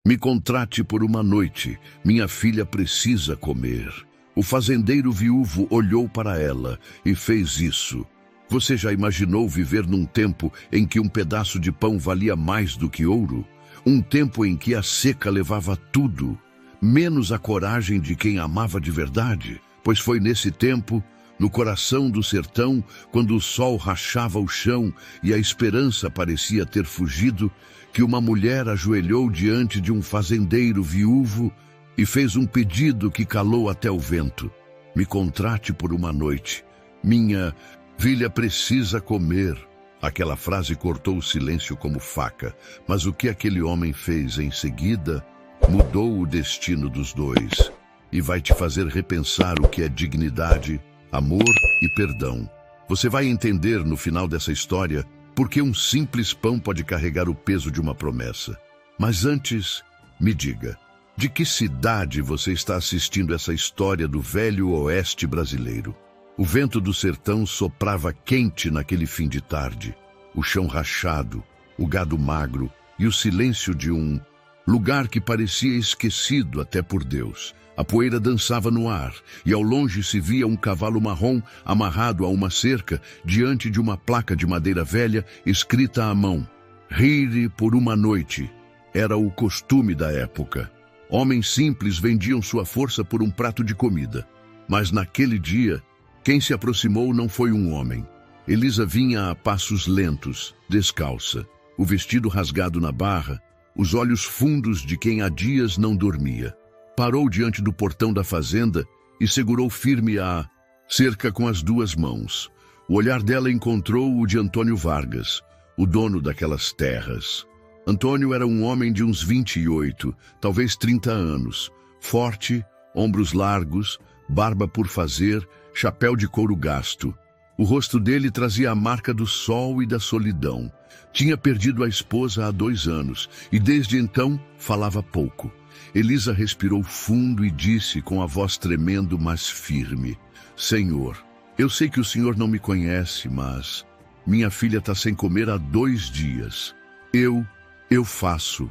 Me contrate por uma noite, minha filha precisa comer. O fazendeiro viúvo olhou para ela e fez isso. Você já imaginou viver num tempo em que um pedaço de pão valia mais do que ouro? Um tempo em que a seca levava tudo, menos a coragem de quem amava de verdade? Pois foi nesse tempo, no coração do sertão, quando o sol rachava o chão e a esperança parecia ter fugido, que uma mulher ajoelhou diante de um fazendeiro viúvo e fez um pedido que calou até o vento. Me contrate por uma noite. Minha filha precisa comer. Aquela frase cortou o silêncio como faca, mas o que aquele homem fez em seguida mudou o destino dos dois e vai te fazer repensar o que é dignidade, amor e perdão. Você vai entender no final dessa história porque um simples pão pode carregar o peso de uma promessa. Mas antes, me diga, de que cidade você está assistindo essa história do velho oeste brasileiro? O vento do sertão soprava quente naquele fim de tarde. O chão rachado, o gado magro e o silêncio de um lugar que parecia esquecido até por Deus. A poeira dançava no ar e ao longe se via um cavalo marrom amarrado a uma cerca diante de uma placa de madeira velha escrita à mão. Rir por uma noite era o costume da época. Homens simples vendiam sua força por um prato de comida. Mas naquele dia, quem se aproximou não foi um homem. Elisa vinha a passos lentos, descalça, o vestido rasgado na barra, os olhos fundos de quem há dias não dormia. Parou diante do portão da fazenda e segurou firme a cerca com as duas mãos. O olhar dela encontrou o de Antônio Vargas, o dono daquelas terras. Antônio era um homem de uns 28, talvez 30 anos, forte, ombros largos, barba por fazer, chapéu de couro gasto. O rosto dele trazia a marca do sol e da solidão. Tinha perdido a esposa há 2 anos e desde então falava pouco. Elisa respirou fundo e disse com a voz tremendo, mas firme: Senhor, eu sei que o senhor não me conhece, mas minha filha está sem comer há 2 dias. Eu faço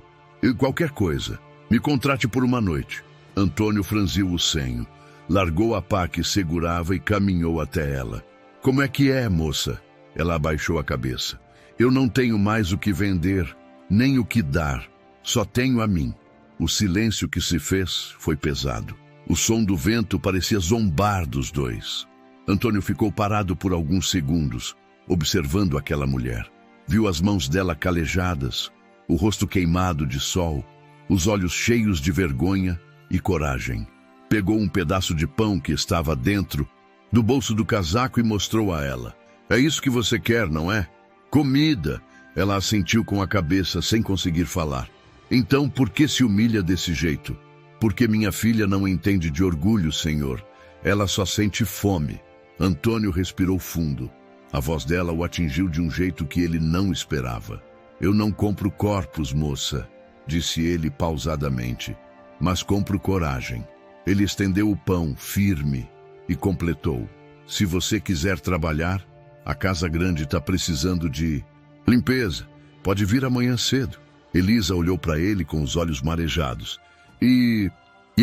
qualquer coisa. Me contrate por uma noite. Antônio franziu o senho, largou a pá que segurava e caminhou até ela. Como é que é, moça? Ela abaixou a cabeça. Eu não tenho mais o que vender, nem o que dar. Só tenho a mim. O silêncio que se fez foi pesado. O som do vento parecia zombar dos dois. Antônio ficou parado por alguns segundos, observando aquela mulher. Viu as mãos dela calejadas, o rosto queimado de sol, os olhos cheios de vergonha e coragem. Pegou um pedaço de pão que estava dentro do bolso do casaco e mostrou a ela. É isso que você quer, não é? Comida! Ela assentiu com a cabeça sem conseguir falar. Então, por que se humilha desse jeito? Porque minha filha não entende de orgulho, senhor. Ela só sente fome. Antônio respirou fundo. A voz dela o atingiu de um jeito que ele não esperava. Eu não compro corpos, moça, disse ele pausadamente, mas compro coragem. Ele estendeu o pão, firme, e completou. Se você quiser trabalhar, a casa grande está precisando de limpeza. Pode vir amanhã cedo. Elisa olhou para ele com os olhos marejados. E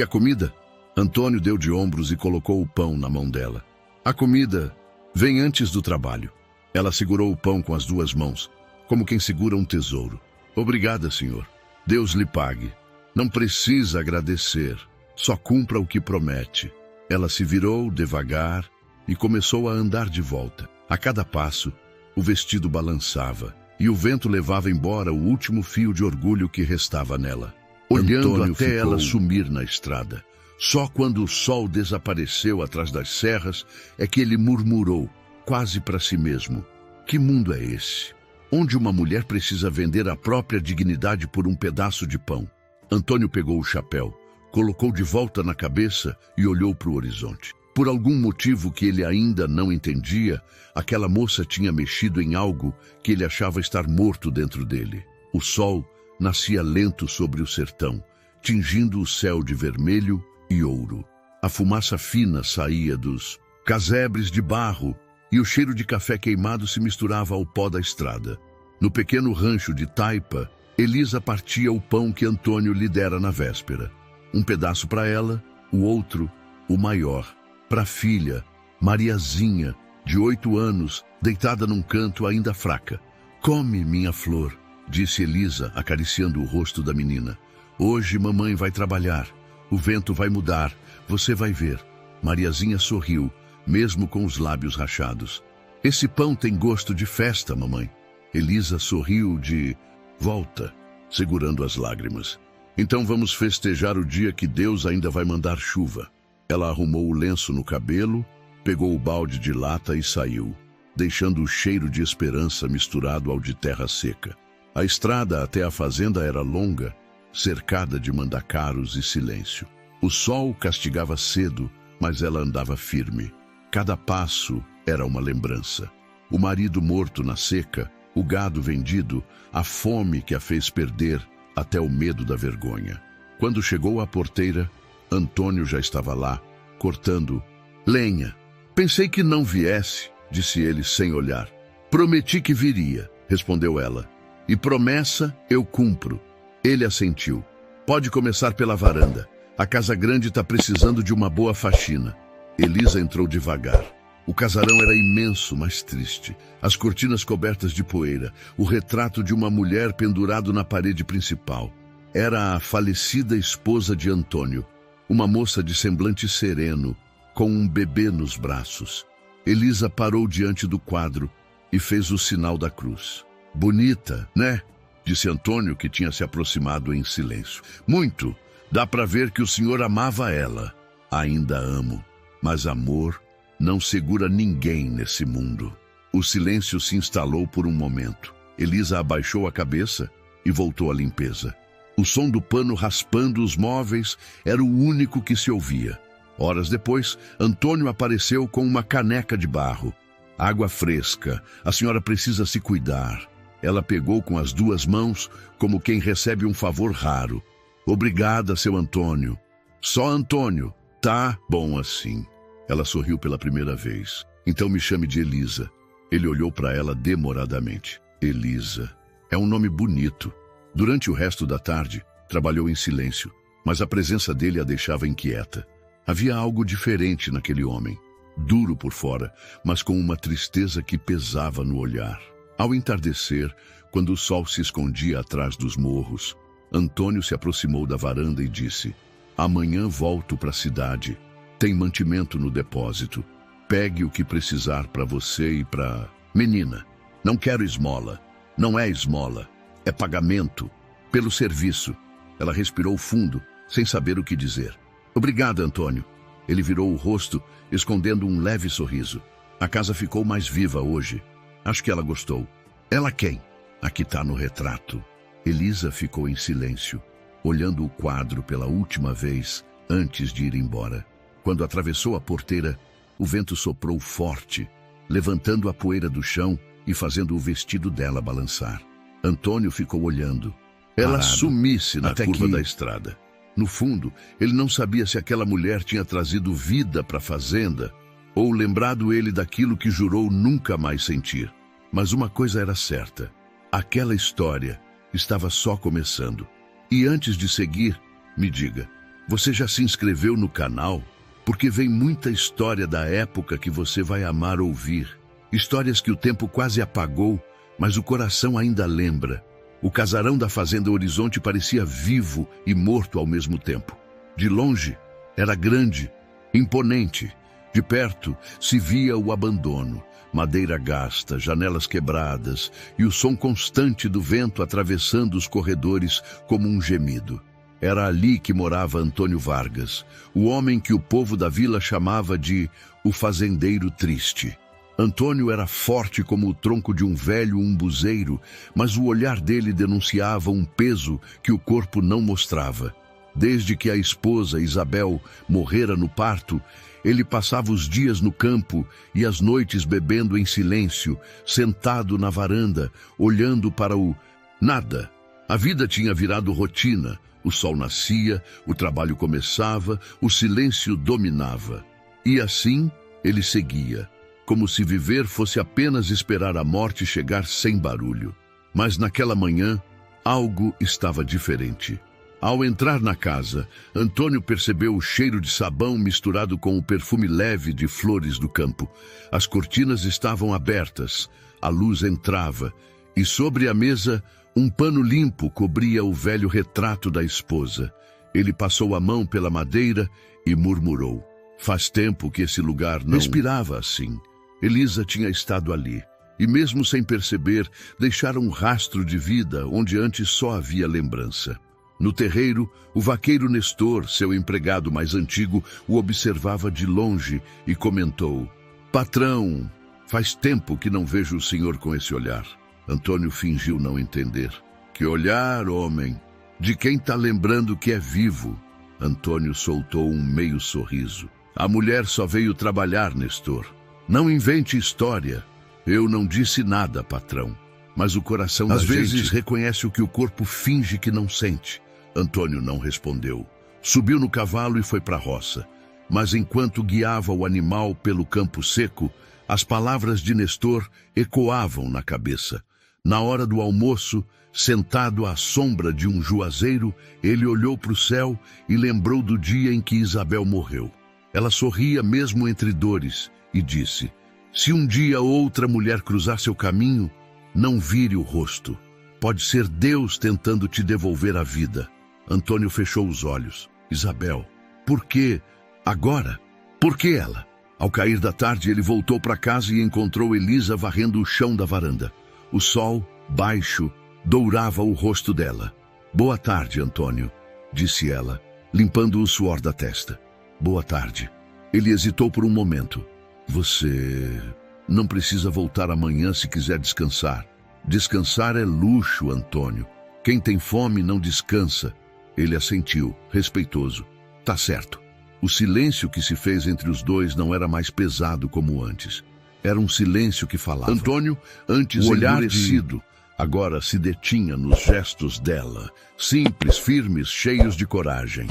a comida? Antônio deu de ombros e colocou o pão na mão dela. A comida vem antes do trabalho. Ela segurou o pão com as 2 mãos, como quem segura um tesouro. Obrigada, senhor. Deus lhe pague. Não precisa agradecer. Só cumpra o que promete. Ela se virou devagar e começou a andar de volta. A cada passo, o vestido balançava e o vento levava embora o último fio de orgulho que restava nela. Olhando até ela sumir na estrada. Só quando o sol desapareceu atrás das serras é que ele murmurou, quase para si mesmo: que mundo é esse? Onde uma mulher precisa vender a própria dignidade por um pedaço de pão. Antônio pegou o chapéu, colocou de volta na cabeça e olhou para o horizonte. Por algum motivo que ele ainda não entendia, aquela moça tinha mexido em algo que ele achava estar morto dentro dele. O sol nascia lento sobre o sertão, tingindo o céu de vermelho e ouro. A fumaça fina saía dos casebres de barro e o cheiro de café queimado se misturava ao pó da estrada. No pequeno rancho de Taipa, Elisa partia o pão que Antônio lhe dera na véspera. Um pedaço para ela, o outro, o maior, para a filha, Mariazinha, de 8 anos, deitada num canto ainda fraca. Come, minha flor, disse Elisa, acariciando o rosto da menina. Hoje mamãe vai trabalhar. O vento vai mudar. Você vai ver. Mariazinha sorriu, mesmo com os lábios rachados. Esse pão tem gosto de festa, mamãe. Elisa sorriu de volta, segurando as lágrimas. Então vamos festejar o dia que Deus ainda vai mandar chuva. Ela arrumou o lenço no cabelo, pegou o balde de lata e saiu, deixando o cheiro de esperança misturado ao de terra seca. A estrada até a fazenda era longa, cercada de mandacaros e silêncio. O sol castigava cedo, mas ela andava firme. Cada passo era uma lembrança. O marido morto na seca, o gado vendido, a fome que a fez perder, até o medo da vergonha. Quando chegou à porteira, Antônio já estava lá, cortando lenha. Pensei que não viesse, disse ele sem olhar. Prometi que viria, respondeu ela. E promessa eu cumpro. Ele assentiu. Pode começar pela varanda. A casa grande está precisando de uma boa faxina. Elisa entrou devagar. O casarão era imenso, mas triste. As cortinas cobertas de poeira, o retrato de uma mulher pendurado na parede principal. Era a falecida esposa de Antônio, uma moça de semblante sereno, com um bebê nos braços. Elisa parou diante do quadro e fez o sinal da cruz. Bonita, né? Disse Antônio, que tinha se aproximado em silêncio. Muito. Dá para ver que o senhor amava ela. Ainda amo. Mas amor não segura ninguém nesse mundo. O silêncio se instalou por um momento. Elisa abaixou a cabeça e voltou à limpeza. O som do pano raspando os móveis era o único que se ouvia. Horas depois, Antônio apareceu com uma caneca de barro. Água fresca. A senhora precisa se cuidar. Ela pegou com as 2 mãos, como quem recebe um favor raro. Obrigada, seu Antônio. Só Antônio. Tá bom assim. Ela sorriu pela primeira vez. Então me chame de Elisa. Ele olhou para ela demoradamente. Elisa. É um nome bonito. Durante o resto da tarde, trabalhou em silêncio, mas a presença dele a deixava inquieta. Havia algo diferente naquele homem. Duro por fora, mas com uma tristeza que pesava no olhar. Ao entardecer, quando o sol se escondia atrás dos morros, Antônio se aproximou da varanda e disse: amanhã volto para a cidade. Tem mantimento no depósito. Pegue o que precisar para você e para... Menina, não quero esmola. Não é esmola. É pagamento. Pelo serviço. Ela respirou fundo, sem saber o que dizer. Obrigada, Antônio. Ele virou o rosto, escondendo um leve sorriso. A casa ficou mais viva hoje. Acho que ela gostou. Ela quem? A que está no retrato. Elisa ficou em silêncio, olhando o quadro pela última vez antes de ir embora. Quando atravessou a porteira, o vento soprou forte, levantando a poeira do chão e fazendo o vestido dela balançar. Antônio ficou olhando. Ela sumisse na curva da estrada. No fundo, ele não sabia se aquela mulher tinha trazido vida para a fazenda ou lembrado ele daquilo que jurou nunca mais sentir. Mas uma coisa era certa. Aquela história estava só começando. E antes de seguir, me diga, você já se inscreveu no canal? Porque vem muita história da época que você vai amar ouvir. Histórias que o tempo quase apagou, mas o coração ainda lembra. O casarão da Fazenda Horizonte parecia vivo e morto ao mesmo tempo. De longe, era grande, imponente. De perto, se via o abandono, madeira gasta, janelas quebradas e o som constante do vento atravessando os corredores como um gemido. Era ali que morava Antônio Vargas, o homem que o povo da vila chamava de o fazendeiro triste. Antônio era forte como o tronco de um velho umbuzeiro, mas o olhar dele denunciava um peso que o corpo não mostrava. Desde que a esposa, Isabel, morrera no parto, ele passava os dias no campo e as noites bebendo em silêncio, sentado na varanda, olhando para o nada. A vida tinha virado rotina. O sol nascia, o trabalho começava, o silêncio dominava. E assim ele seguia, como se viver fosse apenas esperar a morte chegar sem barulho. Mas naquela manhã, Algo estava diferente. Ao entrar na casa, Antônio percebeu o cheiro de sabão misturado com o perfume leve de flores do campo. As cortinas estavam abertas, a luz entrava, e sobre a mesa, um pano limpo cobria o velho retrato da esposa. Ele passou a mão pela madeira e murmurou. Faz tempo que esse lugar não respirava assim. Elisa tinha estado ali, e mesmo sem perceber, deixara um rastro de vida onde antes só havia lembrança. No terreiro, o vaqueiro Nestor, seu empregado mais antigo, o observava de longe e comentou: Patrão, faz tempo que não vejo o senhor com esse olhar. Antônio fingiu não entender. Que olhar, homem? De quem tá lembrando que é vivo? Antônio soltou um meio sorriso. A mulher só veio trabalhar, Nestor. Não invente história. Eu não disse nada, patrão. Mas o coração às vezes reconhece o que o corpo finge que não sente. Antônio não respondeu. Subiu no cavalo e foi para a roça. Mas enquanto guiava o animal pelo campo seco, as palavras de Nestor ecoavam na cabeça. Na hora do almoço, sentado à sombra de um juazeiro, ele olhou para o céu e lembrou do dia em que Isabel morreu. Ela sorria mesmo entre dores e disse: Se um dia outra mulher cruzar seu caminho, não vire o rosto. Pode ser Deus tentando te devolver a vida. Antônio fechou os olhos. Isabel, por que agora? Por que ela? Ao cair da tarde, ele voltou para casa e encontrou Elisa varrendo o chão da varanda. O sol, baixo, dourava o rosto dela. Boa tarde, Antônio, disse ela, limpando o suor da testa. Boa tarde. Ele hesitou por um momento. Você não precisa voltar amanhã se quiser descansar. Descansar é luxo, Antônio. Quem tem fome não descansa. Ele assentiu, respeitoso. Tá certo. O silêncio que se fez entre os dois não era mais pesado como antes. Era um silêncio que falava. Antônio, antes endurecido, agora se detinha nos gestos dela, simples, firmes, cheios de coragem.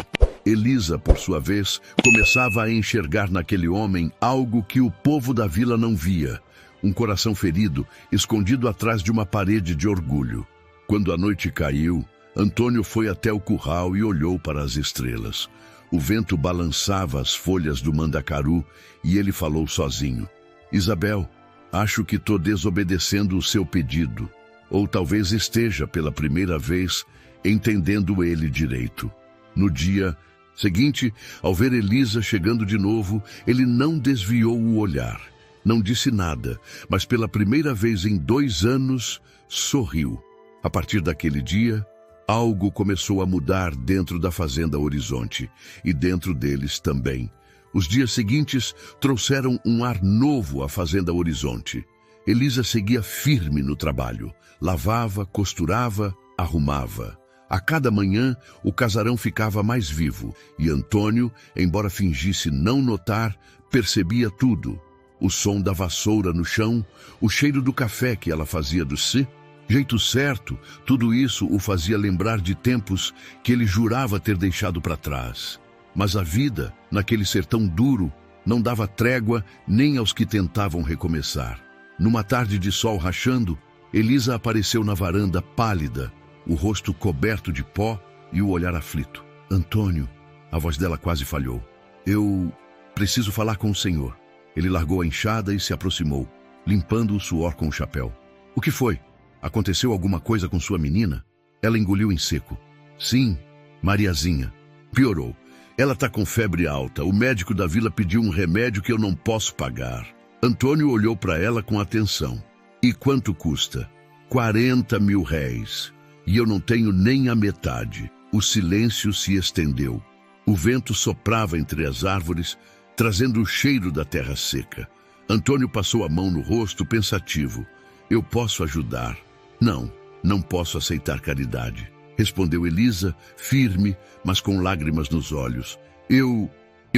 Elisa, por sua vez, começava a enxergar naquele homem algo que o povo da vila não via. Um coração ferido, escondido atrás de uma parede de orgulho. Quando a noite caiu, Antônio foi até o curral e olhou para as estrelas. O vento balançava as folhas do mandacaru e ele falou sozinho. Isabel, acho que estou desobedecendo o seu pedido. Ou talvez esteja, pela primeira vez, entendendo ele direito. No dia seguinte, ao ver Elisa chegando de novo, ele não desviou o olhar. Não disse nada, mas pela primeira vez em 2 anos, sorriu. A partir daquele dia, algo começou a mudar dentro da Fazenda Horizonte, e dentro deles também. Os dias seguintes trouxeram um ar novo à Fazenda Horizonte. Elisa seguia firme no trabalho. Lavava, costurava, arrumava. A cada manhã, o casarão ficava mais vivo, e Antônio, embora fingisse não notar, percebia tudo. O som da vassoura no chão, o cheiro do café que ela fazia do jeito certo, tudo isso o fazia lembrar de tempos que ele jurava ter deixado para trás. Mas a vida, naquele sertão duro, não dava trégua nem aos que tentavam recomeçar. Numa tarde de sol rachando, Elisa apareceu na varanda pálida, o rosto coberto de pó e o olhar aflito. Antônio, a voz dela quase falhou. Eu preciso falar com o senhor. Ele largou a enxada e se aproximou, limpando o suor com o chapéu. O que foi? Aconteceu alguma coisa com sua menina? Ela engoliu em seco. Sim, Mariazinha. Piorou. Ela tá com febre alta. O médico da vila pediu um remédio que eu não posso pagar. Antônio olhou para ela com atenção. E quanto custa? 40 mil réis. E eu não tenho nem a metade. O silêncio se estendeu. O vento soprava entre as árvores, trazendo o cheiro da terra seca. Antônio passou a mão no rosto, pensativo. Eu posso ajudar. Não, não posso aceitar caridade, respondeu Elisa, firme, mas com lágrimas nos olhos. Eu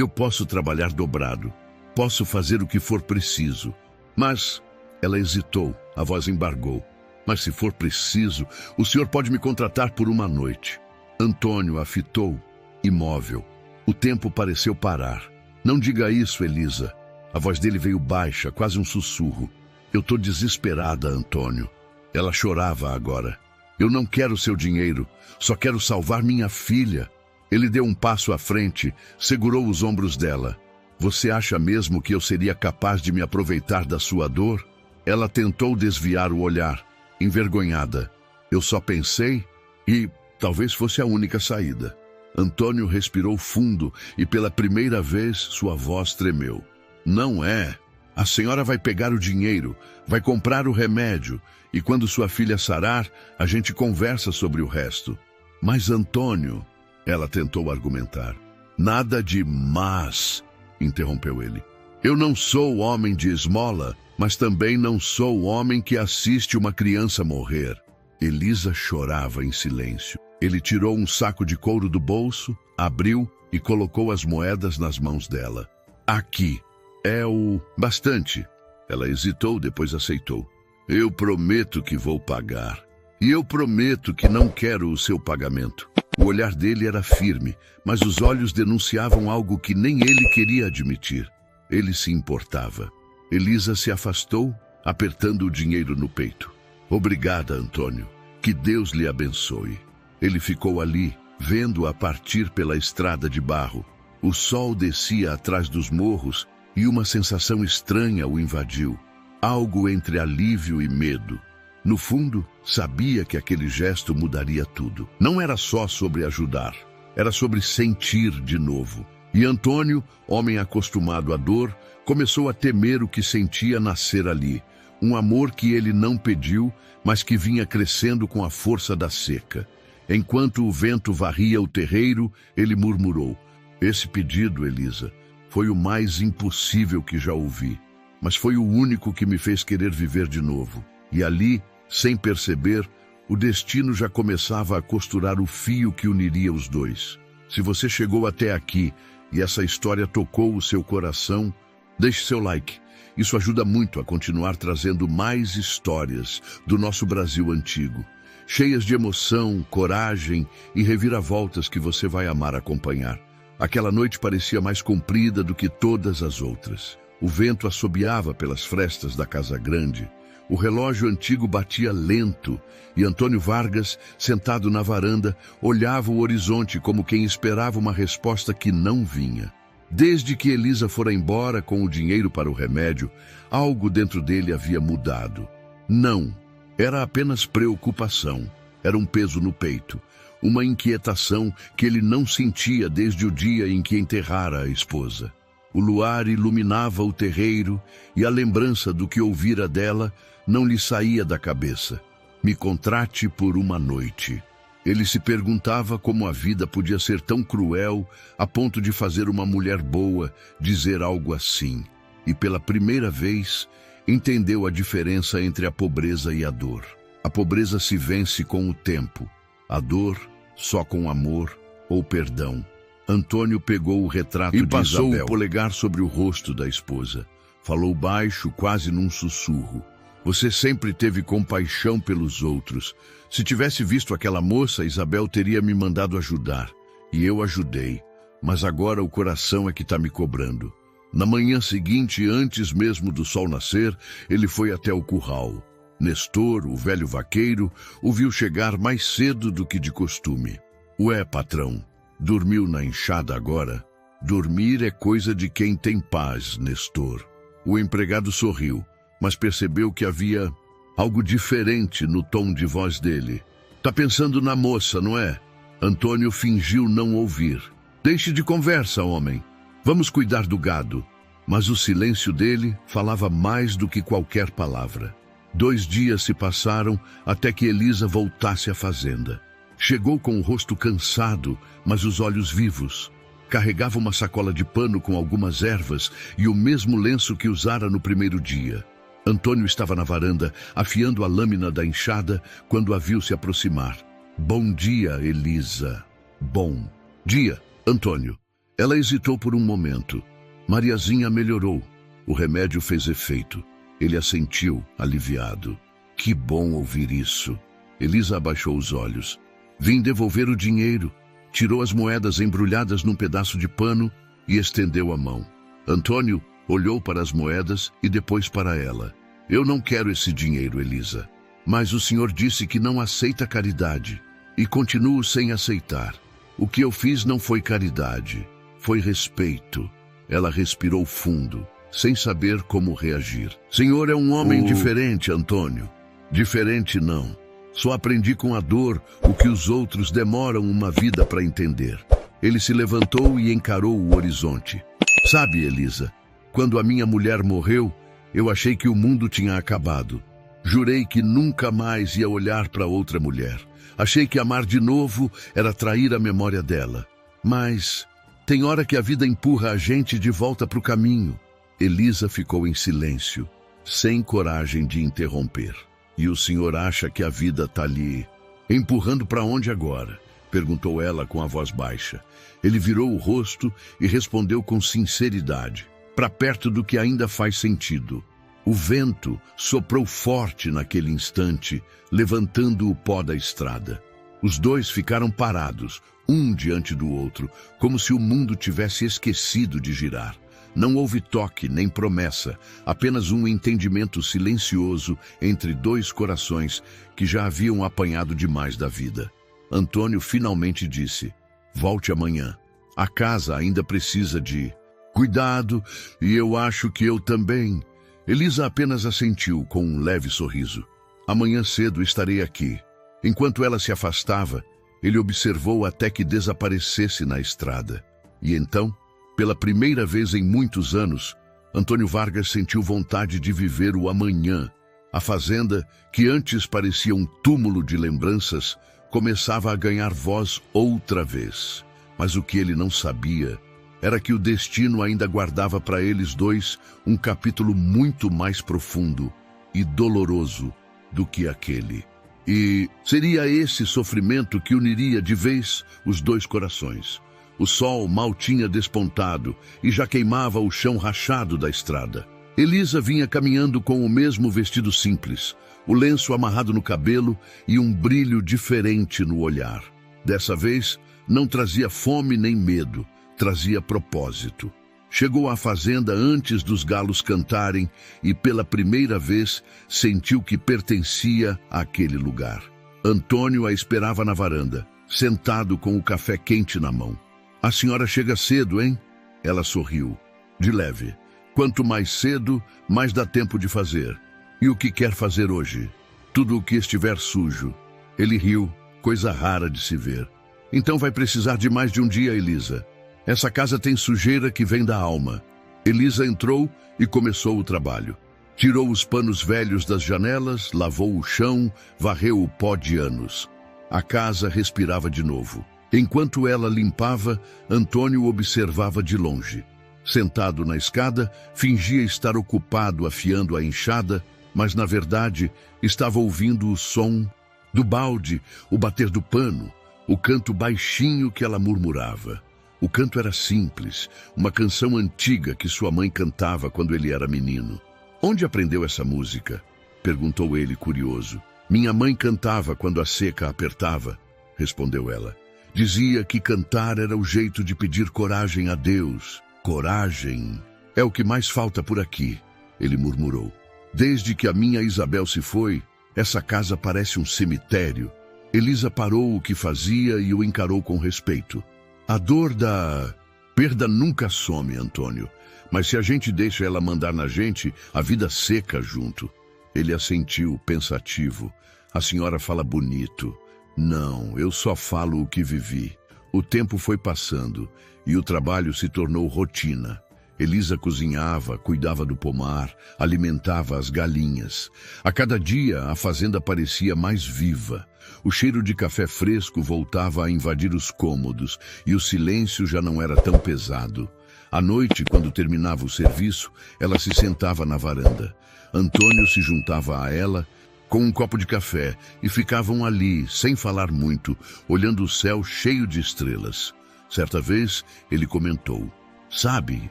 posso trabalhar dobrado, posso fazer o que for preciso. Mas, ela hesitou, a voz embargou. Mas se for preciso, o senhor pode me contratar por uma noite. Antônio a fitou, imóvel. O tempo pareceu parar. Não diga isso, Elisa. A voz dele veio baixa, quase um sussurro. Eu tô desesperada, Antônio. Ela chorava agora. Eu não quero seu dinheiro, só quero salvar minha filha. Ele deu um passo à frente, segurou os ombros dela. Você acha mesmo que eu seria capaz de me aproveitar da sua dor? Ela tentou desviar o olhar, envergonhada. Eu só pensei e talvez fosse a única saída. Antônio respirou fundo e pela primeira vez sua voz tremeu. Não é. A senhora vai pegar o dinheiro, vai comprar o remédio e quando sua filha sarar, a gente conversa sobre o resto. Mas Antônio, ela tentou argumentar. Nada de mas, interrompeu ele. Eu não sou homem de esmola, mas também não sou o homem que assiste uma criança morrer. Elisa chorava em silêncio. Ele tirou um saco de couro do bolso, abriu e colocou as moedas nas mãos dela. Aqui. É o bastante. Ela hesitou, depois aceitou. Eu prometo que vou pagar. E eu prometo que não quero o seu pagamento. O olhar dele era firme, mas os olhos denunciavam algo que nem ele queria admitir. Ele se importava. Elisa se afastou, apertando o dinheiro no peito. Obrigada, Antônio. Que Deus lhe abençoe. Ele ficou ali, vendo-a partir pela estrada de barro. O sol descia atrás dos morros e uma sensação estranha o invadiu. Algo entre alívio e medo. No fundo, sabia que aquele gesto mudaria tudo. Não era só sobre ajudar, era sobre sentir de novo. E Antônio, homem acostumado à dor, começou a temer o que sentia nascer ali. Um amor que ele não pediu, mas que vinha crescendo com a força da seca. Enquanto o vento varria o terreiro, ele murmurou. Esse pedido, Elisa, foi o mais impossível que já ouvi. Mas foi o único que me fez querer viver de novo. E ali, sem perceber, o destino já começava a costurar o fio que uniria os dois. Se você chegou até aqui e essa história tocou o seu coração, deixe seu like. Isso ajuda muito a continuar trazendo mais histórias do nosso Brasil antigo, cheias de emoção, coragem e reviravoltas que você vai amar acompanhar. Aquela noite parecia mais comprida do que todas as outras. O vento assobiava pelas frestas da casa grande. O relógio antigo batia lento e Antônio Vargas, sentado na varanda, olhava o horizonte como quem esperava uma resposta que não vinha. Desde que Elisa fora embora com o dinheiro para o remédio, algo dentro dele havia mudado. Não, era apenas preocupação. Era um peso no peito, uma inquietação que ele não sentia desde o dia em que enterrara a esposa. O luar iluminava o terreiro e a lembrança do que ouvira dela não lhe saía da cabeça. Me contrate por uma noite. Ele se perguntava como a vida podia ser tão cruel a ponto de fazer uma mulher boa dizer algo assim. E pela primeira vez, entendeu a diferença entre a pobreza e a dor. A pobreza se vence com o tempo, a dor só com amor ou perdão. Antônio pegou o retrato de Isabel e passou o polegar sobre o rosto da esposa. Falou baixo, quase num sussurro. Você sempre teve compaixão pelos outros. Se tivesse visto aquela moça, Isabel teria me mandado ajudar. E eu ajudei. Mas agora o coração é que está me cobrando. Na manhã seguinte, antes mesmo do sol nascer, ele foi até o curral. Nestor, o velho vaqueiro, o viu chegar mais cedo do que de costume. Ué, patrão, dormiu na enxada agora? Dormir é coisa de quem tem paz, Nestor. O empregado sorriu, mas percebeu que havia algo diferente no tom de voz dele. Tá pensando na moça, não é? Antônio fingiu não ouvir. Deixe de conversa, homem. Vamos cuidar do gado. Mas o silêncio dele falava mais do que qualquer palavra. 2 dias se passaram até que Elisa voltasse à fazenda. Chegou com o rosto cansado, mas os olhos vivos. Carregava uma sacola de pano com algumas ervas e o mesmo lenço que usara no primeiro dia. Antônio estava na varanda, afiando a lâmina da enxada, quando a viu se aproximar. Bom dia, Elisa. Bom dia, Antônio. Ela hesitou por um momento. Mariazinha melhorou. O remédio fez efeito. Ele assentiu, aliviado. Que bom ouvir isso. Elisa abaixou os olhos. Vim devolver o dinheiro. Tirou as moedas embrulhadas num pedaço de pano e estendeu a mão. Antônio olhou para as moedas e depois para ela. Eu não quero esse dinheiro, Elisa. Mas o senhor disse que não aceita caridade, e continuo sem aceitar. O que eu fiz não foi caridade, foi respeito. Ela respirou fundo, sem saber como reagir. Senhor é um homem diferente, Antônio. Diferente não. Só aprendi com a dor o que os outros demoram uma vida para entender. Ele se levantou e encarou o horizonte. Sabe, Elisa, quando a minha mulher morreu, eu achei que o mundo tinha acabado. Jurei que nunca mais ia olhar para outra mulher. Achei que amar de novo era trair a memória dela. Mas tem hora que a vida empurra a gente de volta para o caminho. Elisa ficou em silêncio, sem coragem de interromper. E o senhor acha que a vida está lhe empurrando para onde agora? Perguntou ela com a voz baixa. Ele virou o rosto e respondeu com sinceridade, para perto do que ainda faz sentido. O vento soprou forte naquele instante, levantando o pó da estrada. Os dois ficaram parados, um diante do outro, como se o mundo tivesse esquecido de girar. Não houve toque nem promessa, apenas um entendimento silencioso entre dois corações que já haviam apanhado demais da vida. Antônio finalmente disse: volte amanhã. A casa ainda precisa de cuidado, e eu acho que eu também. Elisa apenas assentiu com um leve sorriso. Amanhã cedo estarei aqui. Enquanto ela se afastava, ele observou até que desaparecesse na estrada. E então, pela primeira vez em muitos anos, Antônio Vargas sentiu vontade de viver o amanhã. A fazenda, que antes parecia um túmulo de lembranças, começava a ganhar voz outra vez. Mas o que ele não sabia era que o destino ainda guardava para eles dois um capítulo muito mais profundo e doloroso do que aquele. E seria esse sofrimento que uniria de vez os dois corações. O sol mal tinha despontado e já queimava o chão rachado da estrada. Elisa vinha caminhando com o mesmo vestido simples, o lenço amarrado no cabelo e um brilho diferente no olhar. Dessa vez, não trazia fome nem medo, trazia propósito. Chegou à fazenda antes dos galos cantarem e, pela primeira vez, sentiu que pertencia àquele lugar. Antônio a esperava na varanda, sentado com o café quente na mão. A senhora chega cedo, hein? Ela sorriu, de leve. Quanto mais cedo, mais dá tempo de fazer. E o que quer fazer hoje? Tudo o que estiver sujo. Ele riu, coisa rara de se ver. Então vai precisar de mais de um dia, Elisa. Essa casa tem sujeira que vem da alma. Elisa entrou e começou o trabalho. Tirou os panos velhos das janelas, lavou o chão, varreu o pó de anos. A casa respirava de novo. Enquanto ela limpava, Antônio observava de longe. Sentado na escada, fingia estar ocupado afiando a enxada, mas na verdade estava ouvindo o som do balde, o bater do pano, o canto baixinho que ela murmurava. O canto era simples, uma canção antiga que sua mãe cantava quando ele era menino. Onde aprendeu essa música? Perguntou ele, curioso. Minha mãe cantava quando a seca apertava, respondeu ela. Dizia que cantar era o jeito de pedir coragem a Deus. Coragem é o que mais falta por aqui, ele murmurou. Desde que a minha Isabel se foi, essa casa parece um cemitério. Elisa parou o que fazia e o encarou com respeito. A dor da perda nunca some, Antônio. Mas se a gente deixa ela mandar na gente, a vida seca junto. Ele assentiu, pensativo. A senhora fala bonito. Não, eu só falo o que vivi. O tempo foi passando e o trabalho se tornou rotina. Elisa cozinhava, cuidava do pomar, alimentava as galinhas. A cada dia, a fazenda parecia mais viva. O cheiro de café fresco voltava a invadir os cômodos e o silêncio já não era tão pesado. À noite, quando terminava o serviço, ela se sentava na varanda. Antônio se juntava a ela com um copo de café e ficavam ali, sem falar muito, olhando o céu cheio de estrelas. Certa vez, ele comentou: sabe,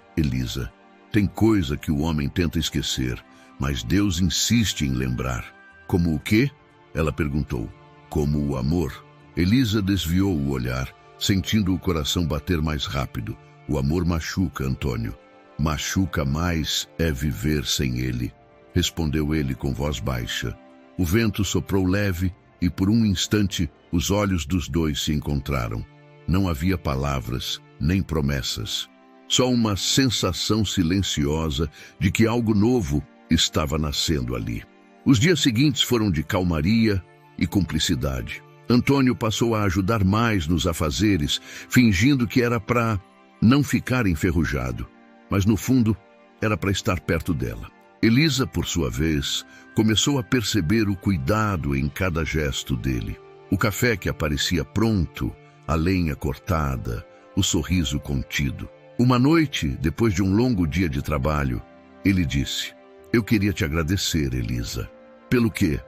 Elisa, tem coisa que o homem tenta esquecer, mas Deus insiste em lembrar. Como o quê? Ela perguntou. Como o amor. Elisa desviou o olhar, sentindo o coração bater mais rápido. O amor machuca, Antônio. Machuca mais é viver sem ele, respondeu ele com voz baixa. O vento soprou leve e por um instante os olhos dos dois se encontraram. Não havia palavras, nem promessas. Só uma sensação silenciosa de que algo novo estava nascendo ali. Os dias seguintes foram de calmaria e cumplicidade. Antônio passou a ajudar mais nos afazeres, fingindo que era para não ficar enferrujado, mas no fundo era para estar perto dela. Elisa, por sua vez, começou a perceber o cuidado em cada gesto dele. O café que aparecia pronto, a lenha cortada, o sorriso contido. Uma noite, depois de um longo dia de trabalho, ele disse: "Eu queria te agradecer, Elisa." "Pelo quê?"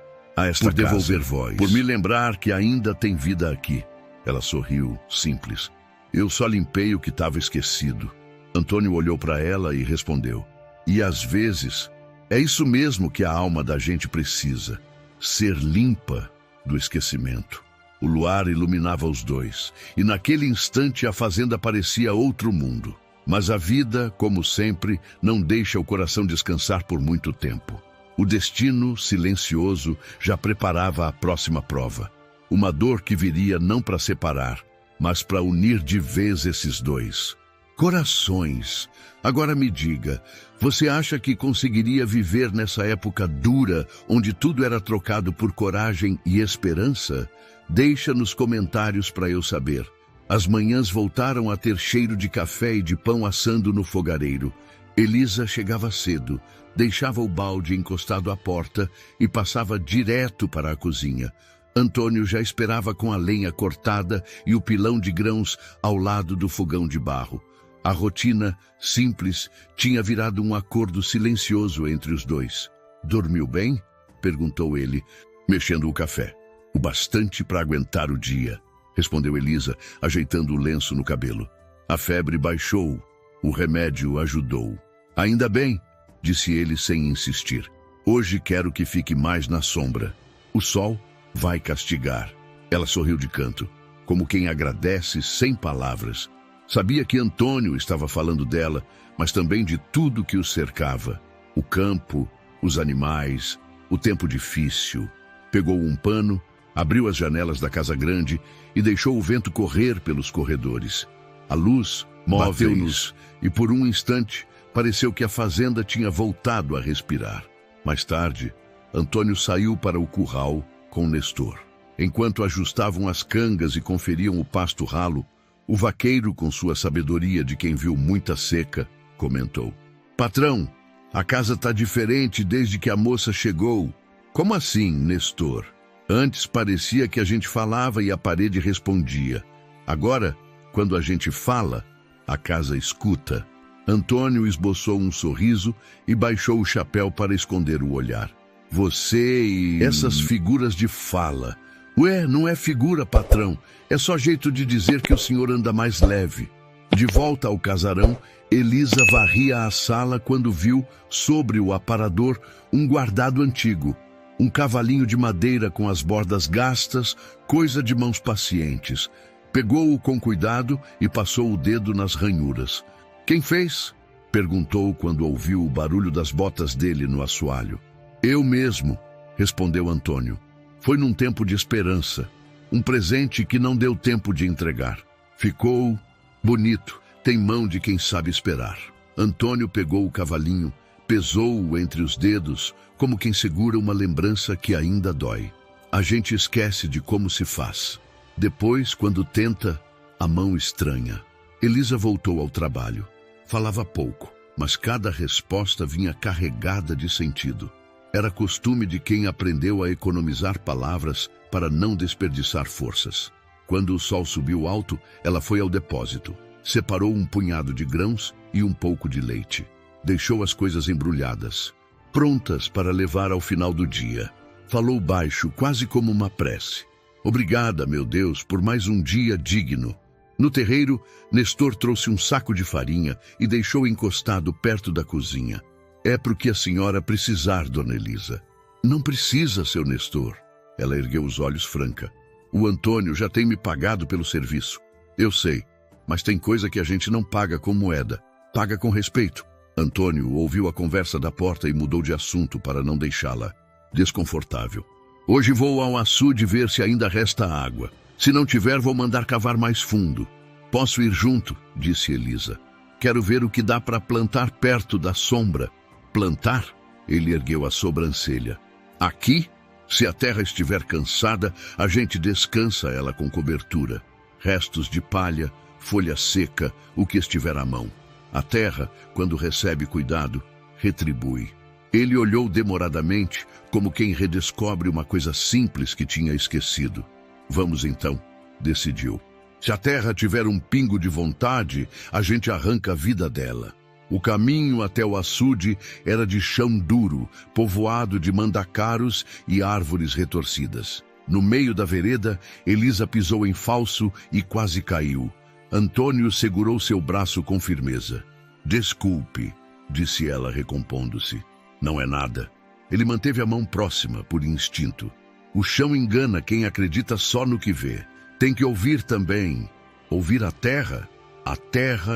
"Por devolver voz. Por me lembrar que ainda tem vida aqui." Ela sorriu, simples. "Eu só limpei o que estava esquecido." Antônio olhou para ela e respondeu: "E às vezes, é isso mesmo que a alma da gente precisa, ser limpa do esquecimento." O luar iluminava os dois, e naquele instante a fazenda parecia outro mundo. Mas a vida, como sempre, não deixa o coração descansar por muito tempo. O destino, silencioso, já preparava a próxima prova. Uma dor que viria não para separar, mas para unir de vez esses dois. Corações. Agora me diga, você acha que conseguiria viver nessa época dura, onde tudo era trocado por coragem e esperança? Deixa nos comentários para eu saber. As manhãs voltaram a ter cheiro de café e de pão assando no fogareiro. Elisa chegava cedo, deixava o balde encostado à porta e passava direto para a cozinha. Antônio já esperava com a lenha cortada e o pilão de grãos ao lado do fogão de barro. A rotina, simples, tinha virado um acordo silencioso entre os dois. "Dormiu bem?" perguntou ele, mexendo o café. "O bastante para aguentar o dia", respondeu Elisa, ajeitando o lenço no cabelo. "A febre baixou, o remédio ajudou." "Ainda bem", disse ele sem insistir. "Hoje quero que fique mais na sombra. O sol vai castigar." Ela sorriu de canto, como quem agradece sem palavras. Sabia que Antônio estava falando dela, mas também de tudo que o cercava. O campo, os animais, o tempo difícil. Pegou um pano, abriu as janelas da casa grande e deixou o vento correr pelos corredores. A luz bateu-nos e por um instante pareceu que a fazenda tinha voltado a respirar. Mais tarde, Antônio saiu para o curral com Nestor. Enquanto ajustavam as cangas e conferiam o pasto ralo, o vaqueiro, com sua sabedoria de quem viu muita seca, comentou: "Patrão, a casa está diferente desde que a moça chegou." "Como assim, Nestor?" "Antes parecia que a gente falava e a parede respondia. Agora, quando a gente fala, a casa escuta." Antônio esboçou um sorriso e baixou o chapéu para esconder o olhar. "Você e essas figuras de fala." "Ué, não é figura, patrão. É só jeito de dizer que o senhor anda mais leve." De volta ao casarão, Elisa varria a sala quando viu, sobre o aparador, um guardado antigo. Um cavalinho de madeira com as bordas gastas, coisa de mãos pacientes. Pegou-o com cuidado e passou o dedo nas ranhuras. "Quem fez?" perguntou quando ouviu o barulho das botas dele no assoalho. "Eu mesmo", respondeu Antônio. "Foi num tempo de esperança. Um presente que não deu tempo de entregar. Ficou bonito, tem mão de quem sabe esperar." Antônio pegou o cavalinho, pesou-o entre os dedos, como quem segura uma lembrança que ainda dói. A gente esquece de como se faz. Depois, quando tenta, a mão estranha. Elisa voltou ao trabalho. Falava pouco, mas cada resposta vinha carregada de sentido. Era costume de quem aprendeu a economizar palavras para não desperdiçar forças. Quando o sol subiu alto, ela foi ao depósito. Separou um punhado de grãos e um pouco de leite. Deixou as coisas embrulhadas, prontas para levar ao final do dia. Falou baixo, quase como uma prece. "Obrigada, meu Deus, por mais um dia digno." No terreiro, Nestor trouxe um saco de farinha e deixou encostado perto da cozinha. "É pro que a senhora precisar, dona Elisa." "Não precisa, seu Nestor." Ela ergueu os olhos franca. "O Antônio já tem me pagado pelo serviço." "Eu sei, mas tem coisa que a gente não paga com moeda. Paga com respeito." Antônio ouviu a conversa da porta e mudou de assunto para não deixá-la desconfortável. Hoje vou ao açude ver se ainda resta água. Se não tiver, vou mandar cavar mais fundo. Posso ir junto, disse Elisa. Quero ver o que dá para plantar perto da sombra. Plantar? Ele ergueu a sobrancelha. Aqui? Se a terra estiver cansada, a gente descansa ela com cobertura. Restos de palha, folha seca, o que estiver à mão. A terra, quando recebe cuidado, retribui. Ele olhou demoradamente, como quem redescobre uma coisa simples que tinha esquecido. Vamos então, decidiu. Se a terra tiver um pingo de vontade, a gente arranca a vida dela. O caminho até o açude era de chão duro, povoado de mandacaros e árvores retorcidas. No meio da vereda, Elisa pisou em falso e quase caiu. Antônio segurou seu braço com firmeza. Desculpe, disse ela, recompondo-se. Não é nada. Ele manteve a mão próxima, por instinto. O chão engana quem acredita só no que vê. Tem que ouvir também. Ouvir a terra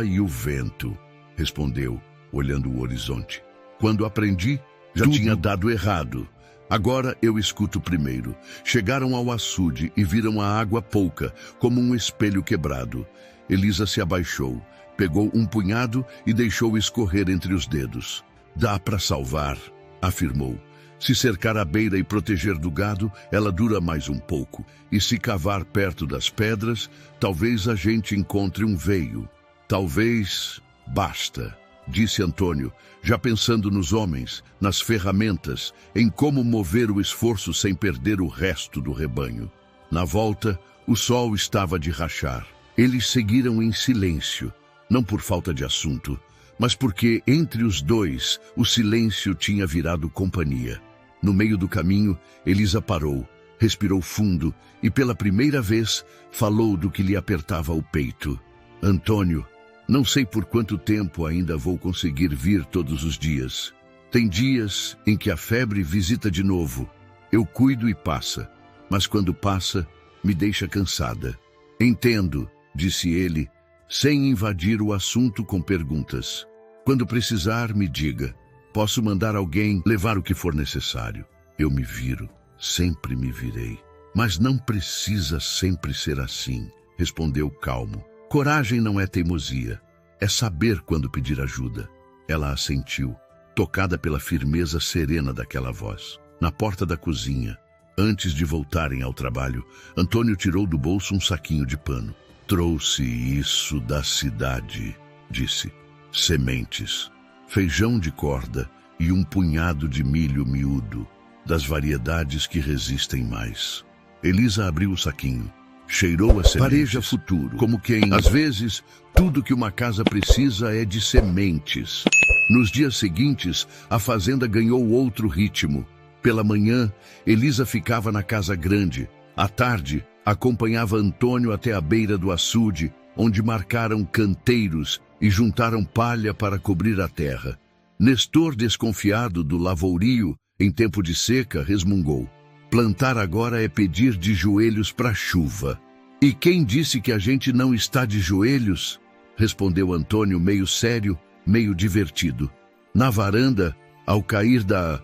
e o vento, respondeu, olhando o horizonte. Quando aprendi, já tinha dado errado. Agora eu escuto primeiro. Chegaram ao açude e viram a água pouca, como um espelho quebrado. Elisa se abaixou, pegou um punhado e deixou escorrer entre os dedos. Dá para salvar, afirmou. Se cercar a beira e proteger do gado, ela dura mais um pouco. E se cavar perto das pedras, talvez a gente encontre um veio. Talvez basta, disse Antônio, já pensando nos homens, nas ferramentas, em como mover o esforço sem perder o resto do rebanho. Na volta, o sol estava de rachar. Eles seguiram em silêncio, não por falta de assunto, mas porque entre os dois o silêncio tinha virado companhia. No meio do caminho, Elisa parou, respirou fundo e pela primeira vez falou do que lhe apertava o peito. Antônio, não sei por quanto tempo ainda vou conseguir vir todos os dias. Tem dias em que a febre visita de novo. Eu cuido e passa, mas quando passa, me deixa cansada. Entendo, disse ele, sem invadir o assunto com perguntas. Quando precisar, me diga. Posso mandar alguém levar o que for necessário. Eu me viro, sempre me virei. Mas não precisa sempre ser assim, respondeu calmo. Coragem não é teimosia, é saber quando pedir ajuda. Ela assentiu, tocada pela firmeza serena daquela voz. Na porta da cozinha, antes de voltarem ao trabalho, Antônio tirou do bolso um saquinho de pano. Trouxe isso da cidade, disse. Sementes, feijão de corda e um punhado de milho miúdo, das variedades que resistem mais. Elisa abriu o saquinho, cheirou a sementes. Pareja futuro, como quem, às vezes, tudo que uma casa precisa é de sementes. Nos dias seguintes, a fazenda ganhou outro ritmo. Pela manhã, Elisa ficava na casa grande. À tarde, acompanhava Antônio até a beira do açude, onde marcaram canteiros e juntaram palha para cobrir a terra. Nestor, desconfiado do lavourio em tempo de seca, resmungou. Plantar agora é pedir de joelhos para a chuva. E quem disse que a gente não está de joelhos? Respondeu Antônio, meio sério, meio divertido. Na varanda, ao cair da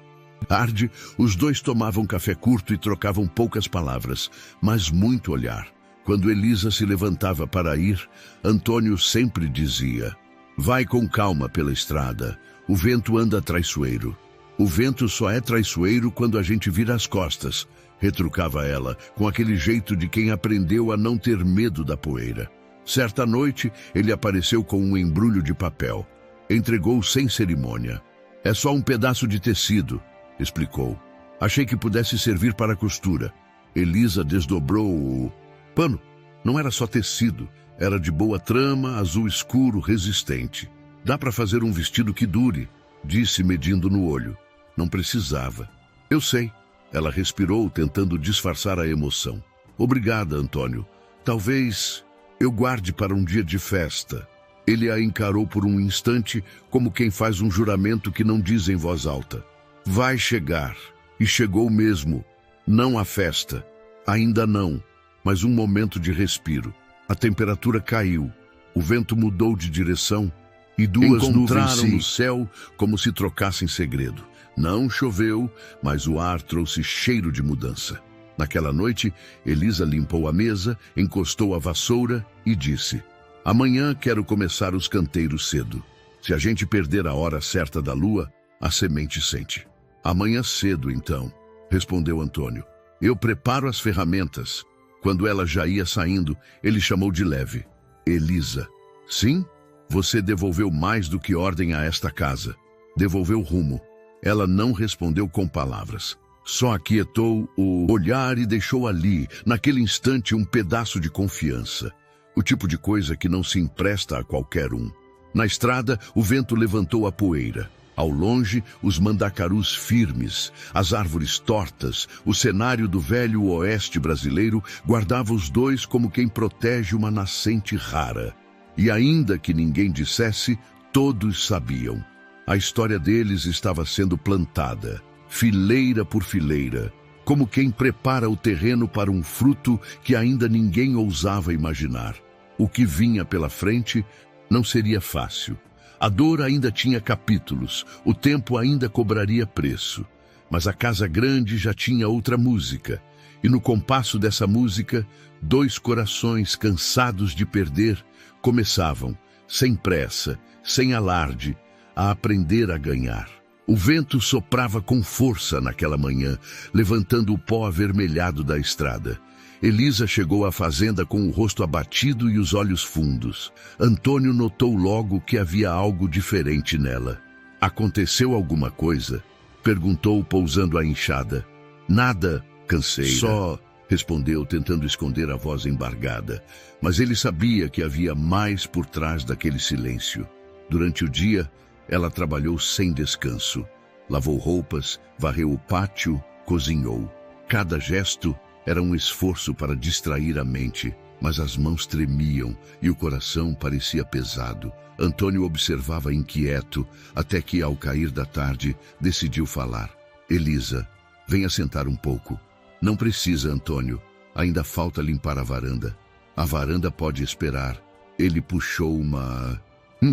tarde, os dois tomavam café curto e trocavam poucas palavras, mas muito olhar. Quando Elisa se levantava para ir, Antônio sempre dizia: vai com calma pela estrada, o vento anda traiçoeiro. O vento só é traiçoeiro quando a gente vira as costas, retrucava ela, com aquele jeito de quem aprendeu a não ter medo da poeira. Certa noite, ele apareceu com um embrulho de papel. Entregou sem cerimônia. É só um pedaço de tecido, explicou. Achei que pudesse servir para costura. Elisa desdobrou o pano. Não era só tecido, era de boa trama, azul escuro, resistente. Dá para fazer um vestido que dure, disse, medindo no olho. Não precisava. Eu sei. Ela respirou, tentando disfarçar a emoção. Obrigada, Antônio. Talvez eu guarde para um dia de festa. Ele a encarou por um instante, como quem faz um juramento que não diz em voz alta. Vai chegar. E chegou mesmo. Não a festa. Ainda não. Mas um momento de respiro. A temperatura caiu. O vento mudou de direção e duas encontraram no céu como se trocassem segredo. Não choveu, mas o ar trouxe cheiro de mudança. Naquela noite, Elisa limpou a mesa, encostou a vassoura e disse: amanhã quero começar os canteiros cedo. Se a gente perder a hora certa da lua, a semente sente. Amanhã cedo, então, respondeu Antônio. Eu preparo as ferramentas. Quando ela já ia saindo, ele chamou de leve: Elisa. Sim? Você devolveu mais do que ordem a esta casa. Devolveu rumo. Ela não respondeu com palavras. Só aquietou o olhar e deixou ali, naquele instante, um pedaço de confiança. O tipo de coisa que não se empresta a qualquer um. Na estrada, o vento levantou a poeira. Ao longe, os mandacarus firmes, as árvores tortas, o cenário do velho oeste brasileiro guardava os dois como quem protege uma nascente rara. E ainda que ninguém dissesse, todos sabiam. A história deles estava sendo plantada, fileira por fileira, como quem prepara o terreno para um fruto que ainda ninguém ousava imaginar. O que vinha pela frente não seria fácil. A dor ainda tinha capítulos, o tempo ainda cobraria preço. Mas a casa grande já tinha outra música, e no compasso dessa música, dois corações cansados de perder começavam, sem pressa, sem alarde, a aprender a ganhar. O vento soprava com força naquela manhã, levantando o pó avermelhado da estrada. Elisa chegou à fazenda com o rosto abatido e os olhos fundos. Antônio notou logo que havia algo diferente nela. Aconteceu alguma coisa? Perguntou, pousando a enxada. Nada, canseira. Só, respondeu, tentando esconder a voz embargada. Mas ele sabia que havia mais por trás daquele silêncio. Durante o dia, ela trabalhou sem descanso. Lavou roupas, varreu o pátio, cozinhou. Cada gesto era um esforço para distrair a mente, mas as mãos tremiam e o coração parecia pesado. Antônio observava inquieto, até que, ao cair da tarde, decidiu falar. Elisa, venha sentar um pouco. Não precisa, Antônio. Ainda falta limpar a varanda. A varanda pode esperar. Ele puxou uma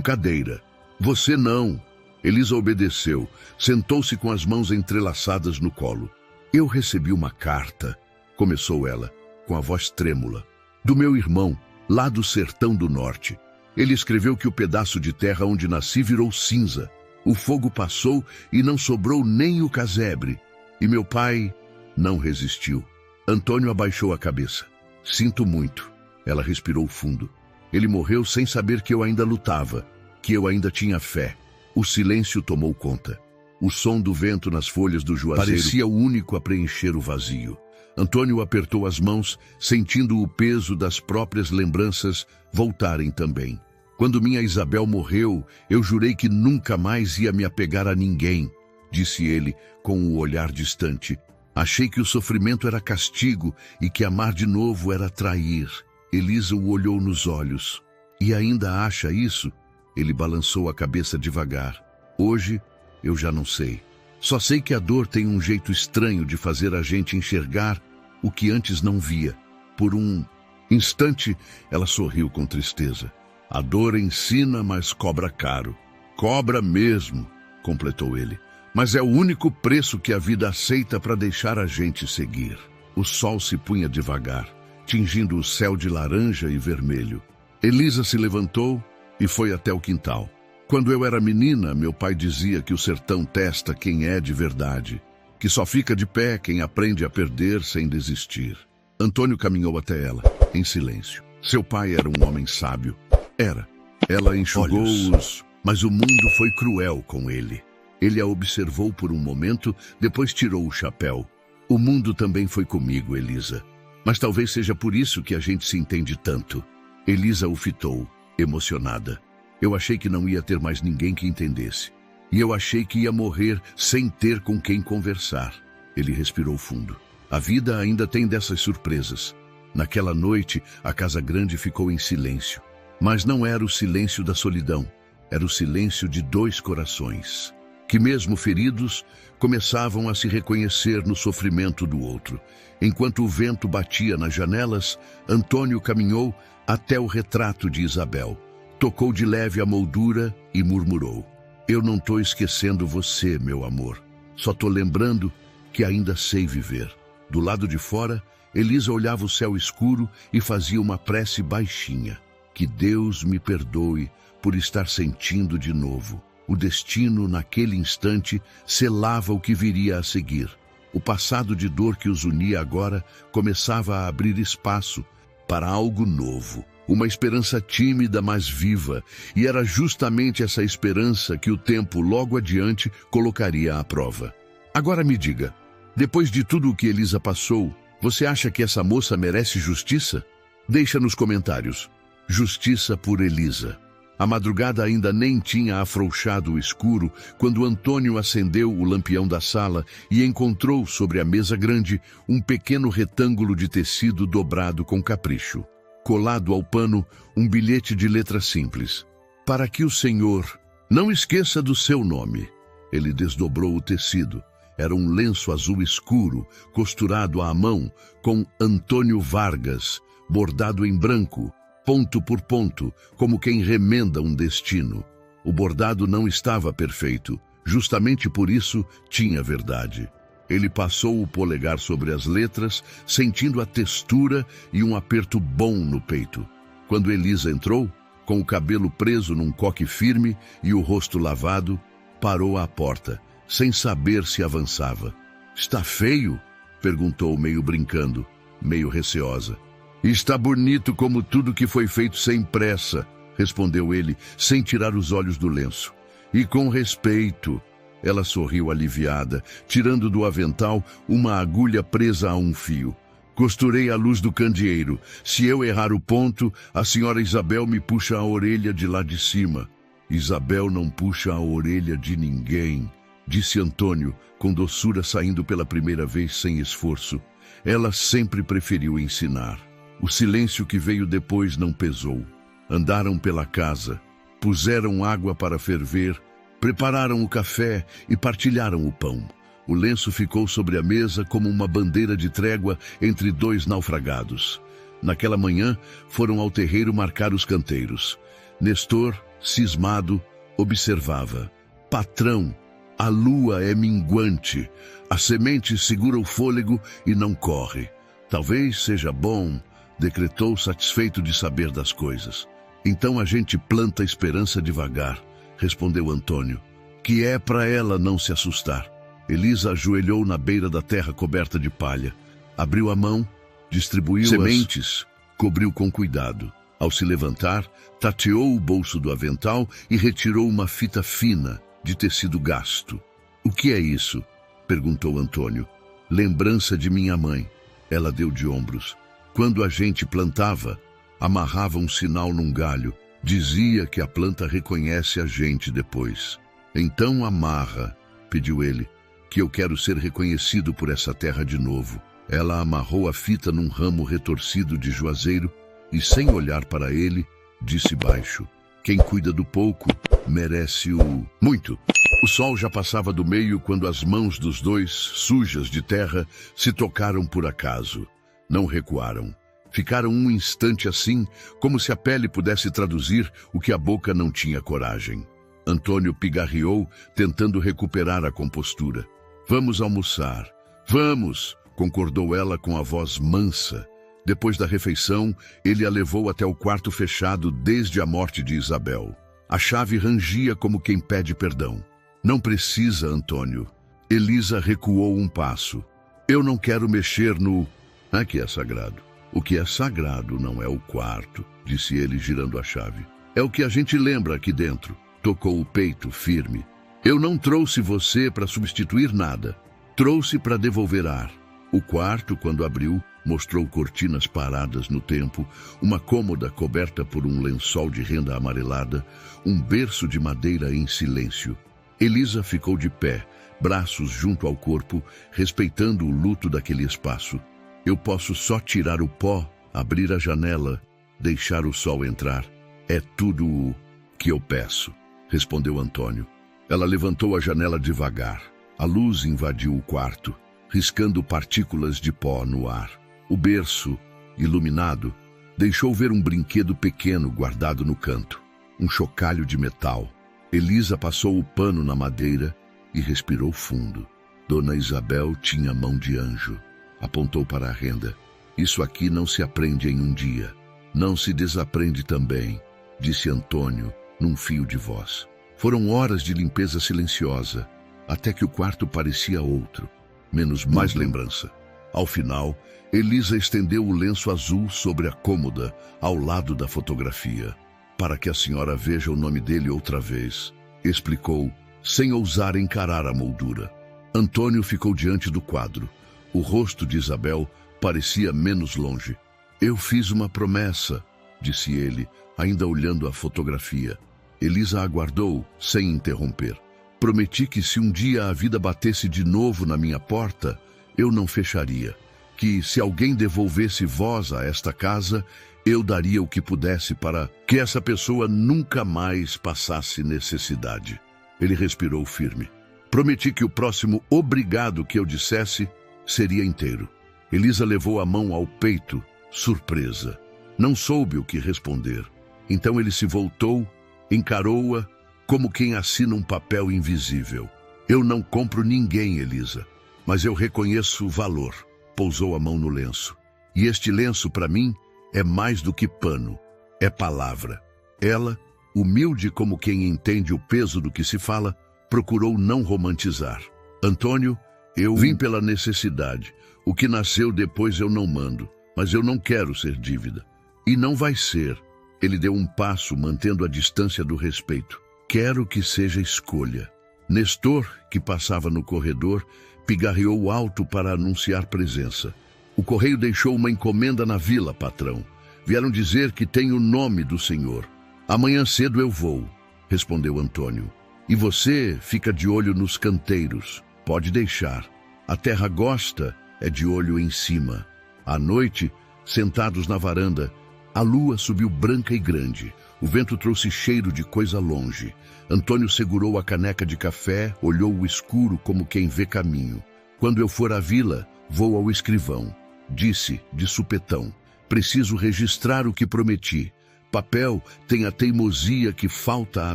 cadeira. Você não. Elisa obedeceu. Sentou-se com as mãos entrelaçadas no colo. Eu recebi uma carta, começou ela, com a voz trêmula, do meu irmão, lá do sertão do norte. Ele escreveu que o pedaço de terra onde nasci virou cinza. O fogo passou e não sobrou nem o casebre. E meu pai não resistiu. Antônio abaixou a cabeça. Sinto muito. Ela respirou fundo. Ele morreu sem saber que eu ainda lutava, que eu ainda tinha fé. O silêncio tomou conta. O som do vento nas folhas do juazeiro parecia o único a preencher o vazio. Antônio apertou as mãos, sentindo o peso das próprias lembranças voltarem também. Quando minha Isabel morreu, eu jurei que nunca mais ia me apegar a ninguém, disse ele com o olhar distante. Achei que o sofrimento era castigo e que amar de novo era trair. Elisa o olhou nos olhos. E ainda acha isso? Ele balançou a cabeça devagar. Hoje, eu já não sei. Só sei que a dor tem um jeito estranho de fazer a gente enxergar o que antes não via. Por um instante, ela sorriu com tristeza. A dor ensina, mas cobra caro. Cobra mesmo, completou ele. Mas é o único preço que a vida aceita para deixar a gente seguir. O sol se punha devagar, tingindo o céu de laranja e vermelho. Elisa se levantou e foi até o quintal. Quando eu era menina, meu pai dizia que o sertão testa quem é de verdade, que só fica de pé quem aprende a perder sem desistir. Antônio caminhou até ela, em silêncio. Seu pai era um homem sábio. Era. Ela enxugou os... Mas o mundo foi cruel com ele. Ele a observou por um momento, depois tirou o chapéu. O mundo também foi comigo, Elisa. Mas talvez seja por isso que a gente se entende tanto. Elisa o fitou, emocionada. Eu achei que não ia ter mais ninguém que entendesse. E eu achei que ia morrer sem ter com quem conversar. Ele respirou fundo. A vida ainda tem dessas surpresas. Naquela noite, a casa grande ficou em silêncio. Mas não era o silêncio da solidão. Era o silêncio de dois corações, que mesmo feridos, começavam a se reconhecer no sofrimento do outro. Enquanto o vento batia nas janelas, Antônio caminhou até o retrato de Isabel. Tocou de leve a moldura e murmurou: eu não tô esquecendo você, meu amor. Só tô lembrando que ainda sei viver. Do lado de fora, Elisa olhava o céu escuro e fazia uma prece baixinha. Que Deus me perdoe por estar sentindo de novo. O destino, naquele instante, selava o que viria a seguir. O passado de dor que os unia agora começava a abrir espaço para algo novo. Uma esperança tímida, mas viva, e era justamente essa esperança que o tempo logo adiante colocaria à prova. Agora me diga, depois de tudo o que Elisa passou, você acha que essa moça merece justiça? Deixa nos comentários. Justiça por Elisa. A madrugada ainda nem tinha afrouxado o escuro quando Antônio acendeu o lampião da sala e encontrou sobre a mesa grande um pequeno retângulo de tecido dobrado com capricho. Colado ao pano, um bilhete de letra simples. Para que o senhor não esqueça do seu nome. Ele desdobrou o tecido. Era um lenço azul escuro, costurado à mão, com Antônio Vargas, bordado em branco, ponto por ponto, como quem remenda um destino. O bordado não estava perfeito, justamente por isso tinha verdade. Ele passou o polegar sobre as letras, sentindo a textura e um aperto bom no peito. Quando Elisa entrou, com o cabelo preso num coque firme e o rosto lavado, parou à porta, sem saber se avançava. Está feio? Perguntou, meio brincando, meio receosa. Está bonito como tudo que foi feito sem pressa, respondeu ele, sem tirar os olhos do lenço. E com respeito. Ela sorriu aliviada, tirando do avental uma agulha presa a um fio. Costurei à luz do candeeiro. Se eu errar o ponto, a senhora Isabel me puxa a orelha de lá de cima. Isabel não puxa a orelha de ninguém, disse Antônio, com doçura saindo pela primeira vez sem esforço. Ela sempre preferiu ensinar. O silêncio que veio depois não pesou. Andaram pela casa, puseram água para ferver, prepararam o café e partilharam o pão. O lenço ficou sobre a mesa como uma bandeira de trégua entre dois naufragados. Naquela manhã, foram ao terreiro marcar os canteiros. Nestor, cismado, observava. Patrão, a lua é minguante. A semente segura o fôlego e não corre. Talvez seja bom, decretou, satisfeito de saber das coisas. Então a gente planta a esperança devagar, respondeu Antônio, que é para ela não se assustar. Elisa ajoelhou na beira da terra coberta de palha. Abriu a mão, distribuiu sementes, cobriu com cuidado. Ao se levantar, tateou o bolso do avental e retirou uma fita fina de tecido gasto. O que é isso? Perguntou Antônio. Lembrança de minha mãe. Ela deu de ombros. Quando a gente plantava, amarrava um sinal num galho. Dizia que a planta reconhece a gente depois. Então amarra, pediu ele, que eu quero ser reconhecido por essa terra de novo. Ela amarrou a fita num ramo retorcido de juazeiro e, sem olhar para ele, disse baixo: quem cuida do pouco, merece o muito. O sol já passava do meio quando as mãos dos dois, sujas de terra, se tocaram por acaso. Não recuaram. Ficaram um instante assim, como se a pele pudesse traduzir o que a boca não tinha coragem. Antônio pigarreou, tentando recuperar a compostura. Vamos almoçar. Vamos, concordou ela com a voz mansa. Depois da refeição, ele a levou até o quarto fechado desde a morte de Isabel. A chave rangia como quem pede perdão. Não precisa, Antônio. Elisa recuou um passo. Eu não quero mexer no... Aqui é sagrado. O que é sagrado não é o quarto, disse ele girando a chave. É o que a gente lembra aqui dentro. Tocou o peito firme. Eu não trouxe você para substituir nada. Trouxe para devolver ar. O quarto, quando abriu, mostrou cortinas paradas no tempo, uma cômoda coberta por um lençol de renda amarelada, um berço de madeira em silêncio. Elisa ficou de pé, braços junto ao corpo, respeitando o luto daquele espaço. Eu posso só tirar o pó, abrir a janela, deixar o sol entrar. É tudo o que eu peço, respondeu Antônio. Ela levantou a janela devagar. A luz invadiu o quarto, riscando partículas de pó no ar. O berço, iluminado, deixou ver um brinquedo pequeno guardado no canto. um chocalho de metal. Elisa passou o pano na madeira e respirou fundo. Dona Isabel tinha mão de anjo. Apontou para a renda. Isso aqui não se aprende em um dia. Não se desaprende também, disse Antônio, num fio de voz. Foram horas de limpeza silenciosa, até que o quarto parecia outro, menos mais lembrança. Ao final, Elisa estendeu o lenço azul sobre a cômoda, ao lado da fotografia. Para que a senhora veja o nome dele outra vez, explicou, sem ousar encarar a moldura. Antônio ficou diante do quadro. O rosto de Isabel parecia menos longe. Eu fiz uma promessa, disse ele, ainda olhando a fotografia. Elisa aguardou, sem interromper. Prometi que se um dia a vida batesse de novo na minha porta, eu não fecharia. Que se alguém devolvesse voz a esta casa, eu daria o que pudesse para que essa pessoa nunca mais passasse necessidade. Ele respirou firme. Prometi que o próximo obrigado que eu dissesse seria inteiro. Elisa levou a mão ao peito, surpresa. Não soube o que responder. Então ele se voltou, encarou-a como quem assina um papel invisível. Eu não compro ninguém, Elisa, mas eu reconheço o valor. Pousou a mão no lenço. E este lenço, para mim, é mais do que pano. É palavra. Ela, humilde como quem entende o peso do que se fala, procurou não romantizar. Antônio, eu vim pela necessidade. O que nasceu depois eu não mando, mas eu não quero ser dívida. E não vai ser. Ele deu um passo, mantendo a distância do respeito. Quero que seja escolha. Nestor, que passava no corredor, pigarreou alto para anunciar presença. O correio deixou uma encomenda na vila, patrão. Vieram dizer que tem o nome do senhor. Amanhã cedo eu vou, respondeu Antônio. E você fica de olho nos canteiros. Pode deixar. A terra gosta é de olho em cima. À noite, sentados na varanda, a lua subiu branca e grande. O vento trouxe cheiro de coisa longe. Antônio segurou a caneca de café, olhou o escuro como quem vê caminho. Quando eu for à vila, vou ao escrivão. Disse, de supetão, preciso registrar o que prometi. Papel tem a teimosia que falta à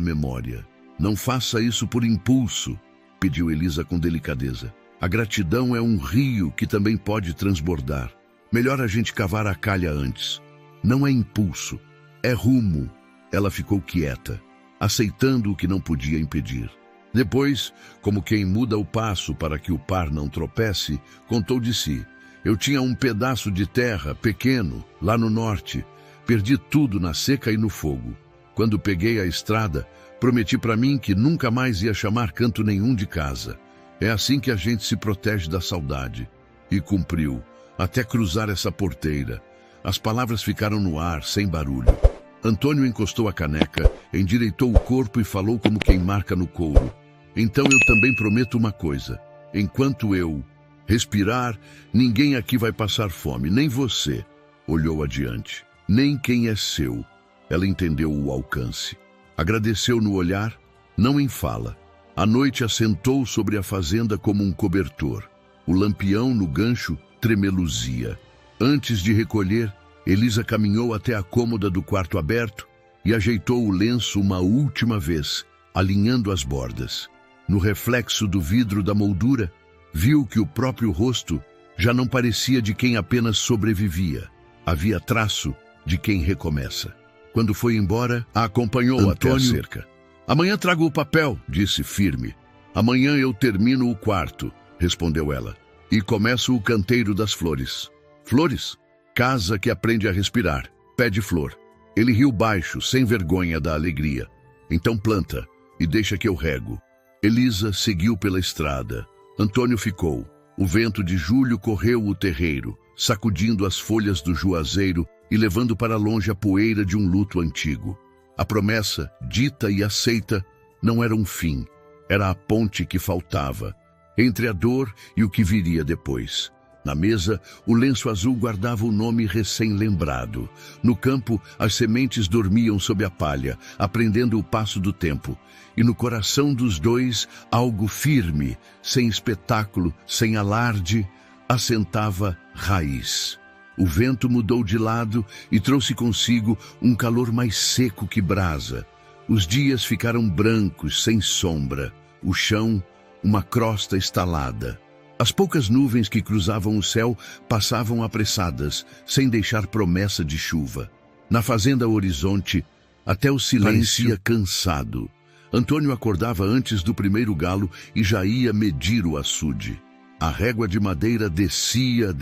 memória. Não faça isso por impulso, pediu Elisa com delicadeza. A gratidão é um rio que também pode transbordar. Melhor a gente cavar a calha antes. Não é impulso, é rumo. Ela ficou quieta, aceitando o que não podia impedir. Depois, como quem muda o passo para que o par não tropece, contou de si. Eu tinha um pedaço de terra, pequeno, lá no norte. Perdi tudo na seca e no fogo. Quando peguei a estrada, prometi para mim que nunca mais ia chamar canto nenhum de casa. É assim que a gente se protege da saudade. E cumpriu, até cruzar essa porteira. As palavras ficaram no ar, sem barulho. Antônio encostou a caneca, endireitou o corpo e falou como quem marca no couro. Então eu também prometo uma coisa. Enquanto eu respirar, ninguém aqui vai passar fome, nem você. Olhou adiante. Nem quem é seu. Ela entendeu o alcance. Agradeceu no olhar, não em fala. A noite assentou sobre a fazenda como um cobertor. O lampião no gancho tremeluzia. Antes de recolher, Elisa caminhou até a cômoda do quarto aberto e ajeitou o lenço uma última vez, alinhando as bordas. No reflexo do vidro da moldura, viu que o próprio rosto já não parecia de quem apenas sobrevivia. Havia traço de quem recomeça. Quando foi embora, a acompanhou até a cerca. Amanhã trago o papel, disse firme. Amanhã eu termino o quarto, respondeu ela. E começo o canteiro das flores. Flores? Casa que aprende a respirar. Pé de flor. Ele riu baixo, sem vergonha da alegria. Então planta e deixa que eu rego. Elisa seguiu pela estrada. Antônio ficou. O vento de julho correu o terreiro, sacudindo as folhas do juazeiro e levando para longe a poeira de um luto antigo. A promessa, dita e aceita, não era um fim. Era a ponte que faltava, entre a dor e o que viria depois. Na mesa, o lenço azul guardava o nome recém-lembrado. No campo, as sementes dormiam sob a palha, aprendendo o passo do tempo. E no coração dos dois, algo firme, sem espetáculo, sem alarde, assentava raiz. O vento mudou de lado e trouxe consigo um calor mais seco que brasa. Os dias ficaram brancos, sem sombra. O chão, uma crosta estalada. As poucas nuvens que cruzavam o céu passavam apressadas, sem deixar promessa de chuva. Na fazenda ao horizonte, até o silêncio parecia cansado. Antônio acordava antes do primeiro galo e já ia medir o açude. A régua de madeira descia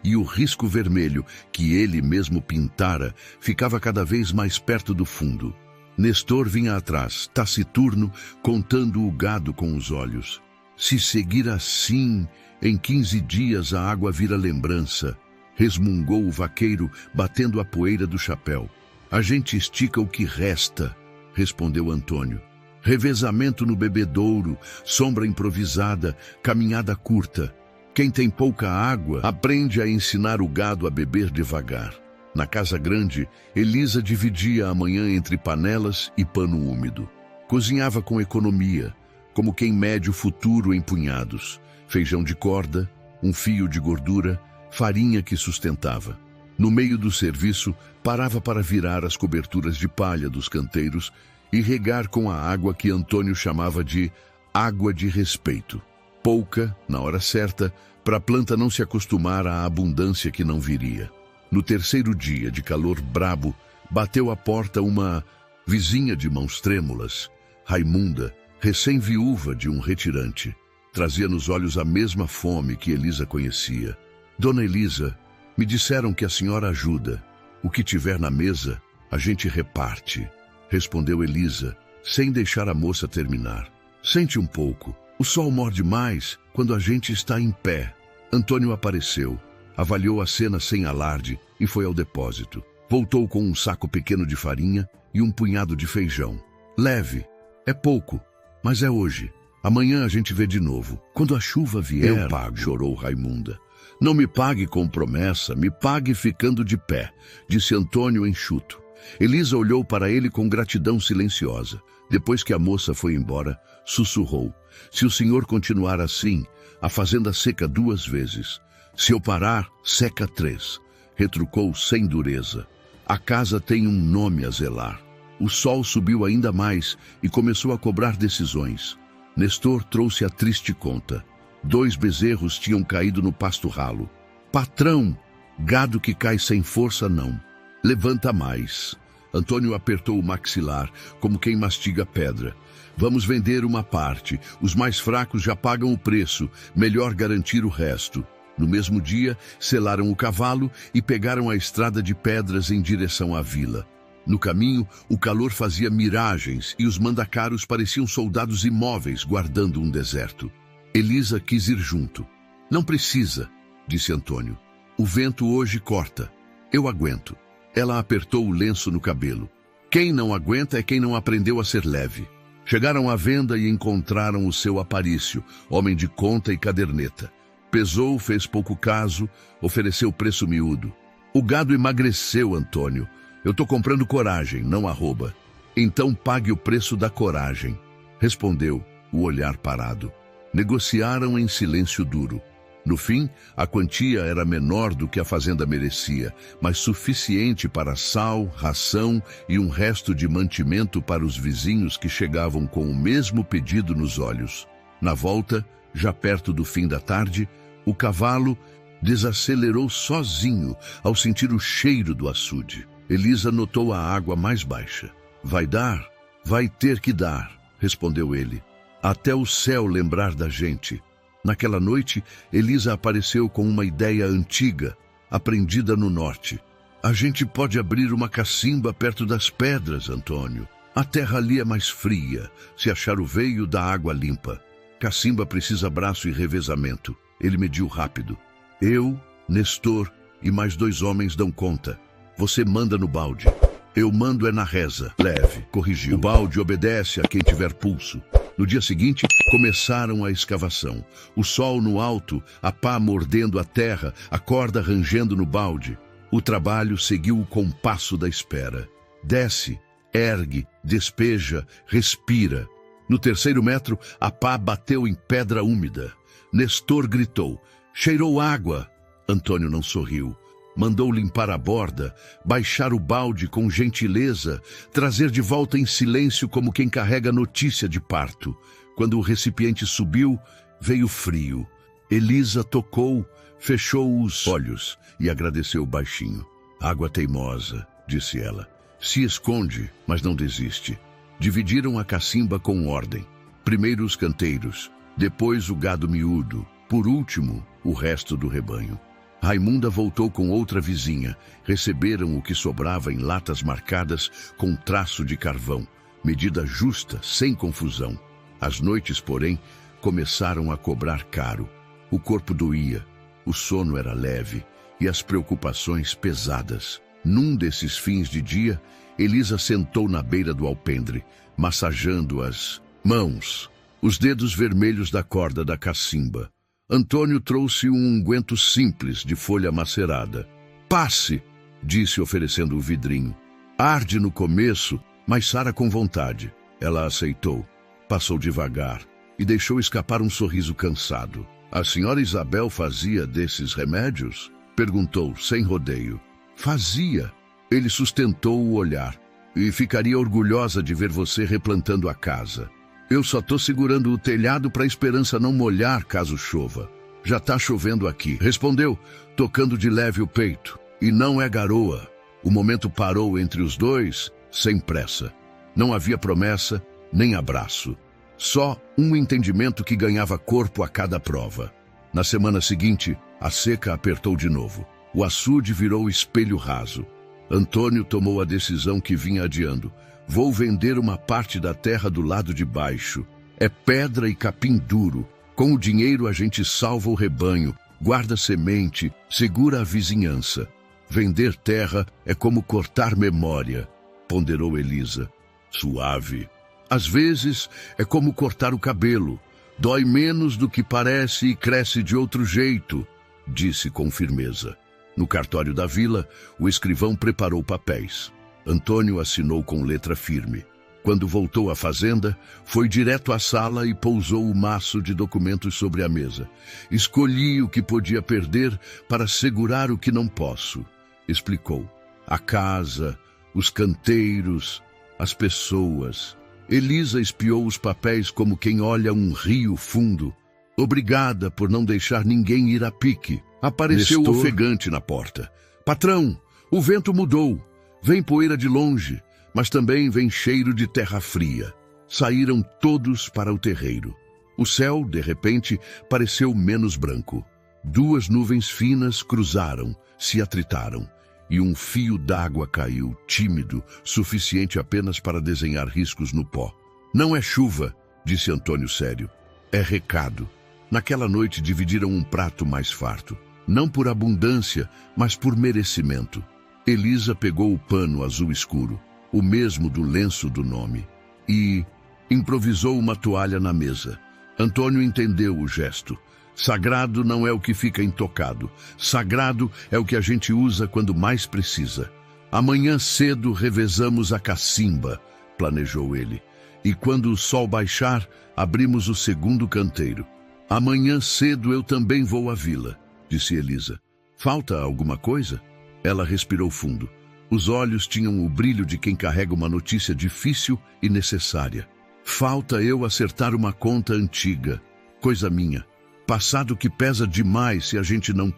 e o risco vermelho, que ele mesmo pintara, ficava cada vez mais perto do fundo. Nestor vinha atrás, taciturno, contando o gado com os olhos. Se seguir assim, em 15 dias a água vira lembrança, resmungou o vaqueiro, batendo a poeira do chapéu. A gente estica o que resta, respondeu Antônio. Revezamento no bebedouro, sombra improvisada, caminhada curta. Quem tem pouca água aprende a ensinar o gado a beber devagar. Na casa grande, Elisa dividia a manhã entre panelas e pano úmido. Cozinhava com economia, como quem mede o futuro em punhados. Feijão de corda, um fio de gordura, farinha que sustentava. No meio do serviço, parava para virar as coberturas de palha dos canteiros e regar com a água que Antônio chamava de água de respeito. Pouca, na hora certa, para a planta não se acostumar à abundância que não viria. No terceiro dia de calor brabo, bateu à porta uma vizinha de mãos trêmulas, Raimunda, recém-viúva de um retirante. Trazia nos olhos a mesma fome que Elisa conhecia. Dona Elisa, me disseram que a senhora ajuda. O que tiver na mesa, a gente reparte, respondeu Elisa, sem deixar a moça terminar. Sente um pouco. O sol morde mais quando a gente está em pé. Antônio apareceu, avaliou a cena sem alarde e foi ao depósito. Voltou com um saco pequeno de farinha e um punhado de feijão. Leve. É pouco, mas é hoje. Amanhã a gente vê de novo. Quando a chuva vier, eu pago, chorou Raimunda. Não me pague com promessa, me pague ficando de pé, disse Antônio enxuto. Elisa olhou para ele com gratidão silenciosa. Depois que a moça foi embora, sussurrou. Se o senhor continuar assim, a fazenda seca 2 vezes. Se eu parar, seca 3. Retrucou sem dureza. A casa tem um nome a zelar. O sol subiu ainda mais e começou a cobrar decisões. Nestor trouxe a triste conta. 2 bezerros tinham caído no pasto ralo. Patrão, gado que cai sem força não. Levanta mais. Antônio apertou o maxilar, como quem mastiga pedra. Vamos vender uma parte. Os mais fracos já pagam o preço. Melhor garantir o resto. No mesmo dia, selaram o cavalo e pegaram a estrada de pedras em direção à vila. No caminho, o calor fazia miragens e os mandacaros pareciam soldados imóveis guardando um deserto. Elisa quis ir junto. Não precisa, disse Antônio. O vento hoje corta. Eu aguento. Ela apertou o lenço no cabelo. Quem não aguenta é quem não aprendeu a ser leve. Chegaram à venda e encontraram o seu Aparício, homem de conta e caderneta. Pesou, fez pouco caso, ofereceu preço miúdo. O gado emagreceu, Antônio. Eu tô comprando coragem, não arroba. Então pague o preço da coragem, respondeu, o olhar parado. Negociaram em silêncio duro. No fim, a quantia era menor do que a fazenda merecia, mas suficiente para sal, ração e um resto de mantimento para os vizinhos que chegavam com o mesmo pedido nos olhos. Na volta, já perto do fim da tarde, o cavalo desacelerou sozinho ao sentir o cheiro do açude. Elisa notou a água mais baixa. Vai dar? Vai ter que dar, respondeu ele. Até o céu lembrar da gente. Naquela noite, Elisa apareceu com uma ideia antiga, aprendida no norte. A gente pode abrir uma cacimba perto das pedras, Antônio. A terra ali é mais fria, se achar o veio da água limpa. Cacimba precisa braço e revezamento. Ele mediu rápido. Eu, Nestor e mais 2 homens dão conta. Você manda no balde. Eu mando é na reza. Leve, corrigiu. O balde obedece a quem tiver pulso. No dia seguinte, começaram a escavação. O sol no alto, a pá mordendo a terra, a corda rangendo no balde. O trabalho seguiu o compasso da espera. Desce, ergue, despeja, respira. No 3º metro, a pá bateu em pedra úmida. Nestor gritou. Cheirou água. Antônio não sorriu. Mandou limpar a borda, baixar o balde com gentileza, trazer de volta em silêncio como quem carrega notícia de parto. Quando o recipiente subiu, veio frio. Elisa tocou, fechou os olhos e agradeceu baixinho. Água teimosa, disse ela. Se esconde, mas não desiste. Dividiram a cacimba com ordem. Primeiro os canteiros, depois o gado miúdo, por último, o resto do rebanho. Raimunda voltou com outra vizinha. Receberam o que sobrava em latas marcadas com traço de carvão. Medida justa, sem confusão. As noites, porém, começaram a cobrar caro. O corpo doía, o sono era leve e as preocupações pesadas. Num desses fins de dia, Elisa sentou na beira do alpendre, massageando as mãos, os dedos vermelhos da corda da cacimba. Antônio trouxe um unguento simples de folha macerada. Passe, disse oferecendo o vidrinho. Arde no começo, mas sara com vontade. Ela aceitou. Passou devagar e deixou escapar um sorriso cansado. A senhora Isabel fazia desses remédios? Perguntou, sem rodeio. Fazia. Ele sustentou o olhar. E ficaria orgulhosa de ver você replantando a casa. Eu só tô segurando o telhado para a esperança não molhar caso chova. Já tá chovendo aqui, respondeu, tocando de leve o peito. E não é garoa. O momento parou entre os dois, sem pressa. Não havia promessa, nem abraço. Só um entendimento que ganhava corpo a cada prova. Na semana seguinte, a seca apertou de novo. O açude virou espelho raso. Antônio tomou a decisão que vinha adiando. Vou vender uma parte da terra do lado de baixo. É pedra e capim duro. Com o dinheiro a gente salva o rebanho, guarda semente, segura a vizinhança. Vender terra é como cortar memória, ponderou Elisa. Suave. Às vezes é como cortar o cabelo. Dói menos do que parece e cresce de outro jeito, disse com firmeza. No cartório da vila, o escrivão preparou papéis. Antônio assinou com letra firme. Quando voltou à fazenda, foi direto à sala e pousou o maço de documentos sobre a mesa. Escolhi o que podia perder para segurar o que não posso, explicou. A casa, os canteiros, as pessoas. Elisa espiou os papéis como quem olha um rio fundo. Obrigada por não deixar ninguém ir a pique. Apareceu ofegante na porta. Patrão, o vento mudou. Vem poeira de longe, mas também vem cheiro de terra fria. Saíram todos para o terreiro. O céu, de repente, pareceu menos branco. Duas nuvens finas cruzaram, se atritaram, e um fio d'água caiu, tímido, suficiente apenas para desenhar riscos no pó. Não é chuva, disse Antônio sério. É recado. Naquela noite dividiram um prato mais farto. Não por abundância, mas por merecimento. Elisa pegou o pano azul escuro, o mesmo do lenço do nome, e improvisou uma toalha na mesa. Antônio entendeu o gesto. Sagrado não é o que fica intocado. Sagrado é o que a gente usa quando mais precisa. Amanhã cedo revezamos a cacimba, planejou ele. E quando o sol baixar, abrimos o segundo canteiro. Amanhã cedo eu também vou à vila, disse Elisa. Falta alguma coisa? Ela respirou fundo. Os olhos tinham o brilho de quem carrega uma notícia difícil e necessária. Falta eu acertar uma conta antiga. Coisa minha. Passado que pesa demais se a gente não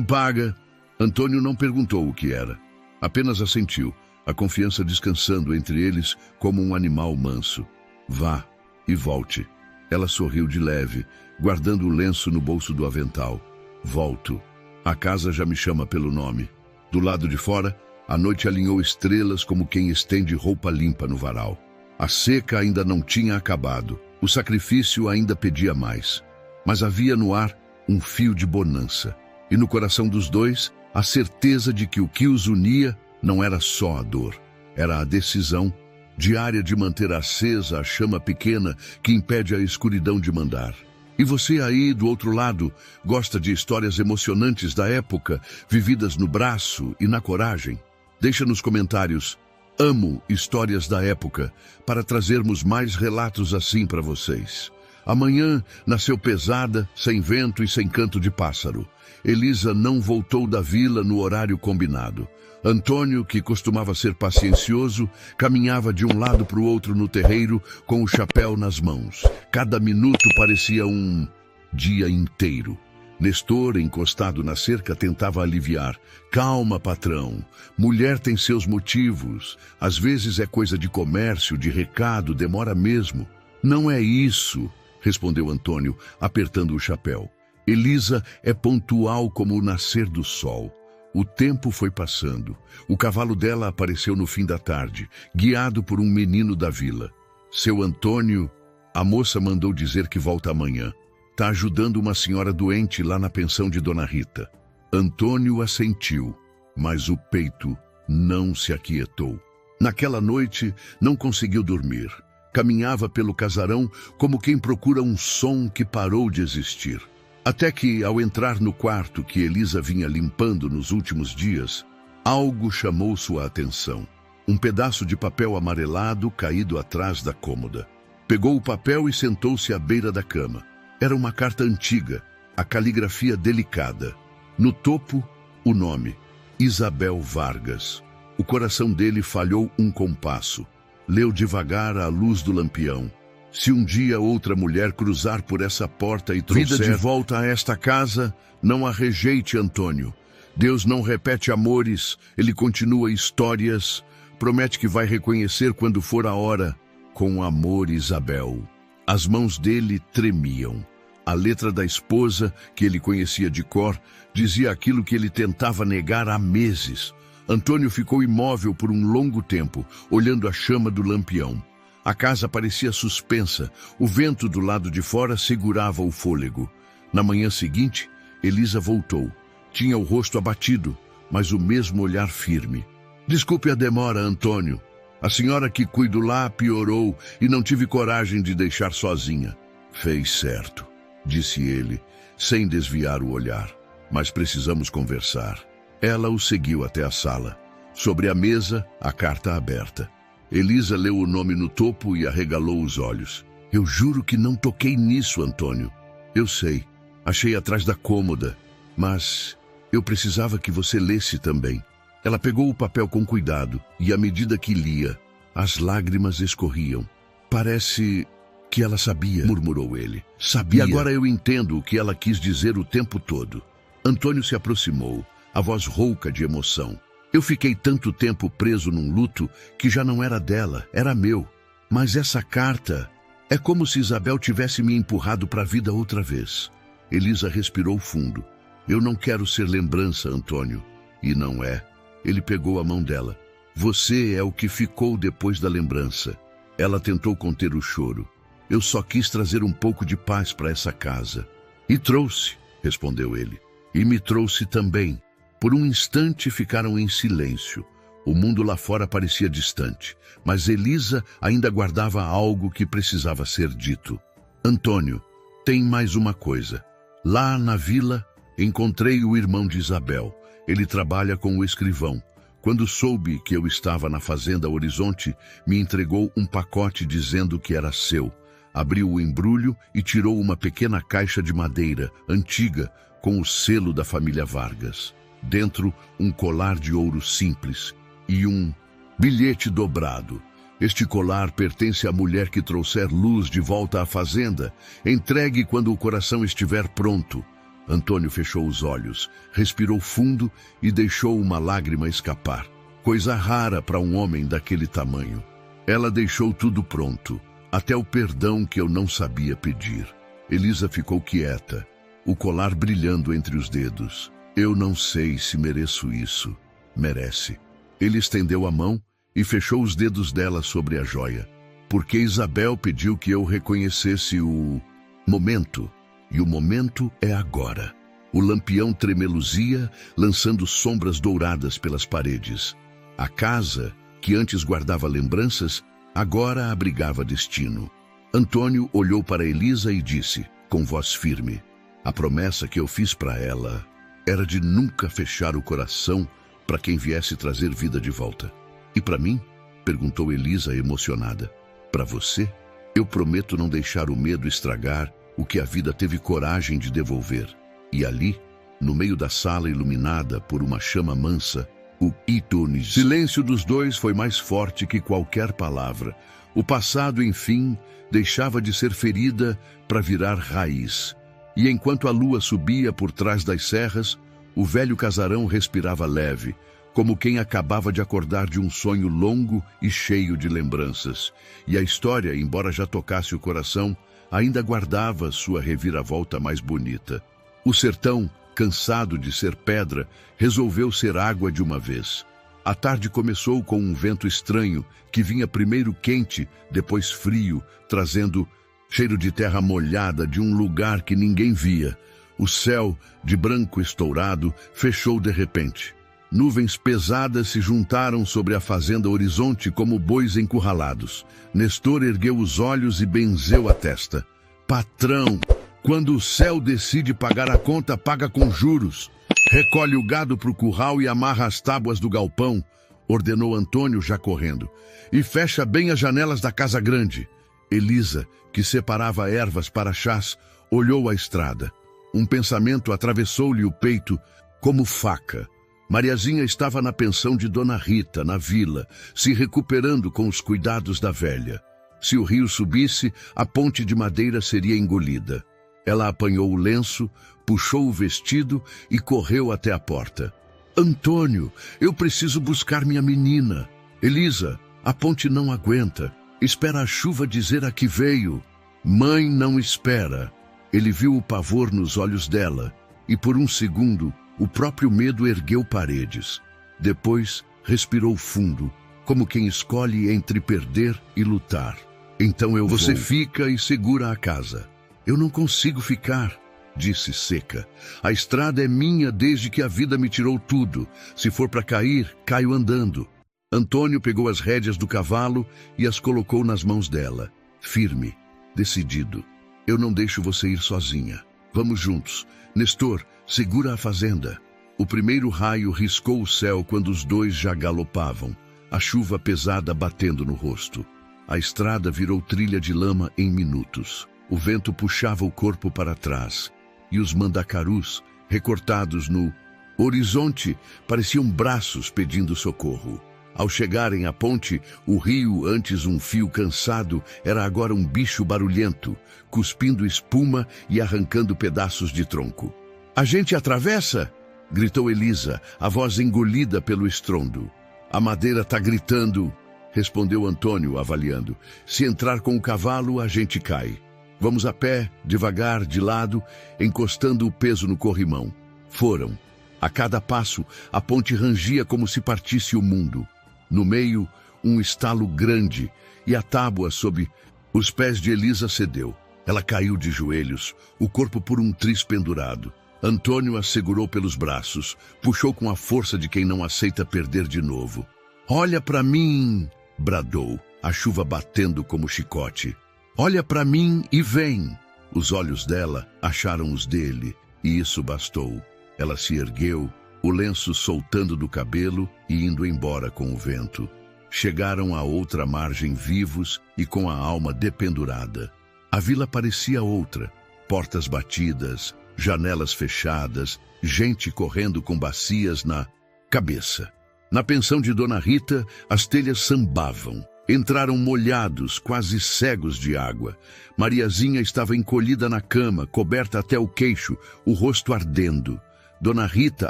paga. Antônio não perguntou o que era. Apenas assentiu, a confiança descansando entre eles como um animal manso. Vá e volte. Ela sorriu de leve, guardando o lenço no bolso do avental. Volto. A casa já me chama pelo nome. Do lado de fora, a noite alinhou estrelas como quem estende roupa limpa no varal. A seca ainda não tinha acabado. O sacrifício ainda pedia mais. Mas havia no ar um fio de bonança. E no coração dos dois, a certeza de que o que os unia não era só a dor. Era a decisão diária de manter acesa a chama pequena que impede a escuridão de mandar. E você aí, do outro lado, gosta de histórias emocionantes da época, vividas no braço e na coragem? Deixa nos comentários. Amo histórias da época, para trazermos mais relatos assim para vocês. A manhã nasceu pesada, sem vento e sem canto de pássaro. Elisa não voltou da vila no horário combinado. Antônio, que costumava ser paciencioso, caminhava de um lado para o outro no terreiro com o chapéu nas mãos. Cada minuto parecia um dia inteiro. Nestor, encostado na cerca, tentava aliviar. Calma, patrão. Mulher tem seus motivos. Às vezes é coisa de comércio, de recado, demora mesmo. Não é isso, respondeu Antônio, apertando o chapéu. Elisa é pontual como o nascer do sol. O tempo foi passando. O cavalo dela apareceu no fim da tarde, guiado por um menino da vila. Seu Antônio, a moça mandou dizer que volta amanhã. Tá ajudando uma senhora doente lá na pensão de Dona Rita. Antônio assentiu, mas o peito não se aquietou. Naquela noite, não conseguiu dormir. Caminhava pelo casarão como quem procura um som que parou de existir. Até que, ao entrar no quarto que Elisa vinha limpando nos últimos dias, algo chamou sua atenção. Um pedaço de papel amarelado caído atrás da cômoda. Pegou o papel e sentou-se à beira da cama. Era uma carta antiga, a caligrafia delicada. No topo, o nome, Isabel Vargas. O coração dele falhou um compasso. Leu devagar à luz do lampião. Se um dia outra mulher cruzar por essa porta e trouxer vida de volta a esta casa, não a rejeite, Antônio. Deus não repete amores, ele continua histórias. Promete que vai reconhecer quando for a hora. Com amor, Isabel. As mãos dele tremiam. A letra da esposa, que ele conhecia de cor, dizia aquilo que ele tentava negar há meses. Antônio ficou imóvel por um longo tempo, olhando a chama do lampião. A casa parecia suspensa. O vento do lado de fora segurava o fôlego. Na manhã seguinte, Elisa voltou. Tinha o rosto abatido, mas o mesmo olhar firme. Desculpe a demora, Antônio. A senhora que cuido lá piorou e não tive coragem de deixar sozinha. Fez certo, disse ele, sem desviar o olhar. Mas precisamos conversar. Ela o seguiu até a sala. Sobre a mesa, a carta aberta. Elisa leu o nome no topo e arregalou os olhos. Eu juro que não toquei nisso, Antônio. Eu sei. Achei atrás da cômoda. Mas eu precisava que você lesse também. Ela pegou o papel com cuidado e, à medida que lia, as lágrimas escorriam. Parece que ela sabia, murmurou ele. Sabia. E agora eu entendo o que ela quis dizer o tempo todo. Antônio se aproximou, a voz rouca de emoção. Eu fiquei tanto tempo preso num luto que já não era dela, era meu. Mas essa carta é como se Isabel tivesse me empurrado para a vida outra vez. Elisa respirou fundo. Eu não quero ser lembrança, Antônio. E não é. Ele pegou a mão dela. Você é o que ficou depois da lembrança. Ela tentou conter o choro. Eu só quis trazer um pouco de paz para essa casa. E trouxe, respondeu ele. E me trouxe também. Por um instante ficaram em silêncio. O mundo lá fora parecia distante, mas Elisa ainda guardava algo que precisava ser dito. Antônio, tem mais uma coisa. Lá na vila, encontrei o irmão de Isabel. Ele trabalha com o escrivão. Quando soube que eu estava na fazenda Horizonte, me entregou um pacote dizendo que era seu. Abriu o embrulho e tirou uma pequena caixa de madeira, antiga, com o selo da família Vargas. Dentro, um colar de ouro simples e um bilhete dobrado. Este colar pertence à mulher que trouxer luz de volta à fazenda. Entregue quando o coração estiver pronto. Antônio fechou os olhos, respirou fundo e deixou uma lágrima escapar. Coisa rara para um homem daquele tamanho. Ela deixou tudo pronto, até o perdão que eu não sabia pedir. Elisa ficou quieta, o colar brilhando entre os dedos. Eu não sei se mereço isso. Merece. Ele estendeu a mão e fechou os dedos dela sobre a joia. Porque Isabel pediu que eu reconhecesse o momento. E o momento é agora. O lampião tremeluzia, lançando sombras douradas pelas paredes. A casa, que antes guardava lembranças, agora abrigava destino. Antônio olhou para Elisa e disse, com voz firme, a promessa que eu fiz para ela era de nunca fechar o coração para quem viesse trazer vida de volta. E para mim? Perguntou Elisa emocionada. Para você? Eu prometo não deixar o medo estragar o que a vida teve coragem de devolver. E ali, no meio da sala iluminada por uma chama mansa, o Itunes. Silêncio dos dois foi mais forte que qualquer palavra. O passado, enfim, deixava de ser ferida para virar raiz. E enquanto a lua subia por trás das serras, o velho casarão respirava leve, como quem acabava de acordar de um sonho longo e cheio de lembranças. E a história, embora já tocasse o coração, ainda guardava sua reviravolta mais bonita. O sertão, cansado de ser pedra, resolveu ser água de uma vez. A tarde começou com um vento estranho, que vinha primeiro quente, depois frio, trazendo cheiro de terra molhada de um lugar que ninguém via. O céu, de branco estourado, fechou de repente. Nuvens pesadas se juntaram sobre a fazenda Horizonte como bois encurralados. Nestor ergueu os olhos e benzeu a testa. Patrão, quando o céu decide pagar a conta, paga com juros. Recolhe o gado para o curral e amarra as tábuas do galpão, ordenou Antônio já correndo. E fecha bem as janelas da casa grande. Elisa, que separava ervas para chás, olhou a estrada. Um pensamento atravessou-lhe o peito como faca. Mariazinha estava na pensão de Dona Rita, na vila, se recuperando com os cuidados da velha. Se o rio subisse, a ponte de madeira seria engolida. Ela apanhou o lenço, puxou o vestido e correu até a porta. Antônio, eu preciso buscar minha menina. Elisa, a ponte não aguenta. Espera a chuva dizer a que veio. Mãe não espera. Ele viu o pavor nos olhos dela e por um segundo o próprio medo ergueu paredes. Depois respirou fundo, como quem escolhe entre perder e lutar. Então eu vou. Você fica e segura a casa. Eu não consigo ficar, disse seca. A estrada é minha desde que a vida me tirou tudo. Se for para cair, caio andando. Antônio pegou as rédeas do cavalo e as colocou nas mãos dela. Firme, decidido. Eu não deixo você ir sozinha. Vamos juntos. Nestor, segura a fazenda. O primeiro raio riscou o céu quando os dois já galopavam, a chuva pesada batendo no rosto. A estrada virou trilha de lama em minutos. O vento puxava o corpo para trás, e os mandacarus, recortados no horizonte, pareciam braços pedindo socorro. Ao chegarem à ponte, o rio, antes um fio cansado, era agora um bicho barulhento, cuspindo espuma e arrancando pedaços de tronco. A gente atravessa? Gritou Elisa, a voz engolida pelo estrondo. A madeira tá gritando, respondeu Antônio, avaliando. Se entrar com o cavalo, a gente cai. Vamos a pé, devagar, de lado, encostando o peso no corrimão. Foram. A cada passo, a ponte rangia como se partisse o mundo. No meio, um estalo grande, e a tábua sob os pés de Elisa cedeu. Ela caiu de joelhos, o corpo por um tris pendurado. Antônio a segurou pelos braços, puxou com a força de quem não aceita perder de novo. Olha para mim, bradou, a chuva batendo como chicote. Olha para mim e vem. Os olhos dela acharam os dele, e isso bastou. Ela se ergueu, o lenço soltando do cabelo e indo embora com o vento. Chegaram à outra margem vivos e com a alma dependurada. A vila parecia outra, portas batidas, janelas fechadas, gente correndo com bacias na cabeça. Na pensão de Dona Rita, as telhas sambavam. Entraram molhados, quase cegos de água. Mariazinha estava encolhida na cama, coberta até o queixo, o rosto ardendo. Dona Rita,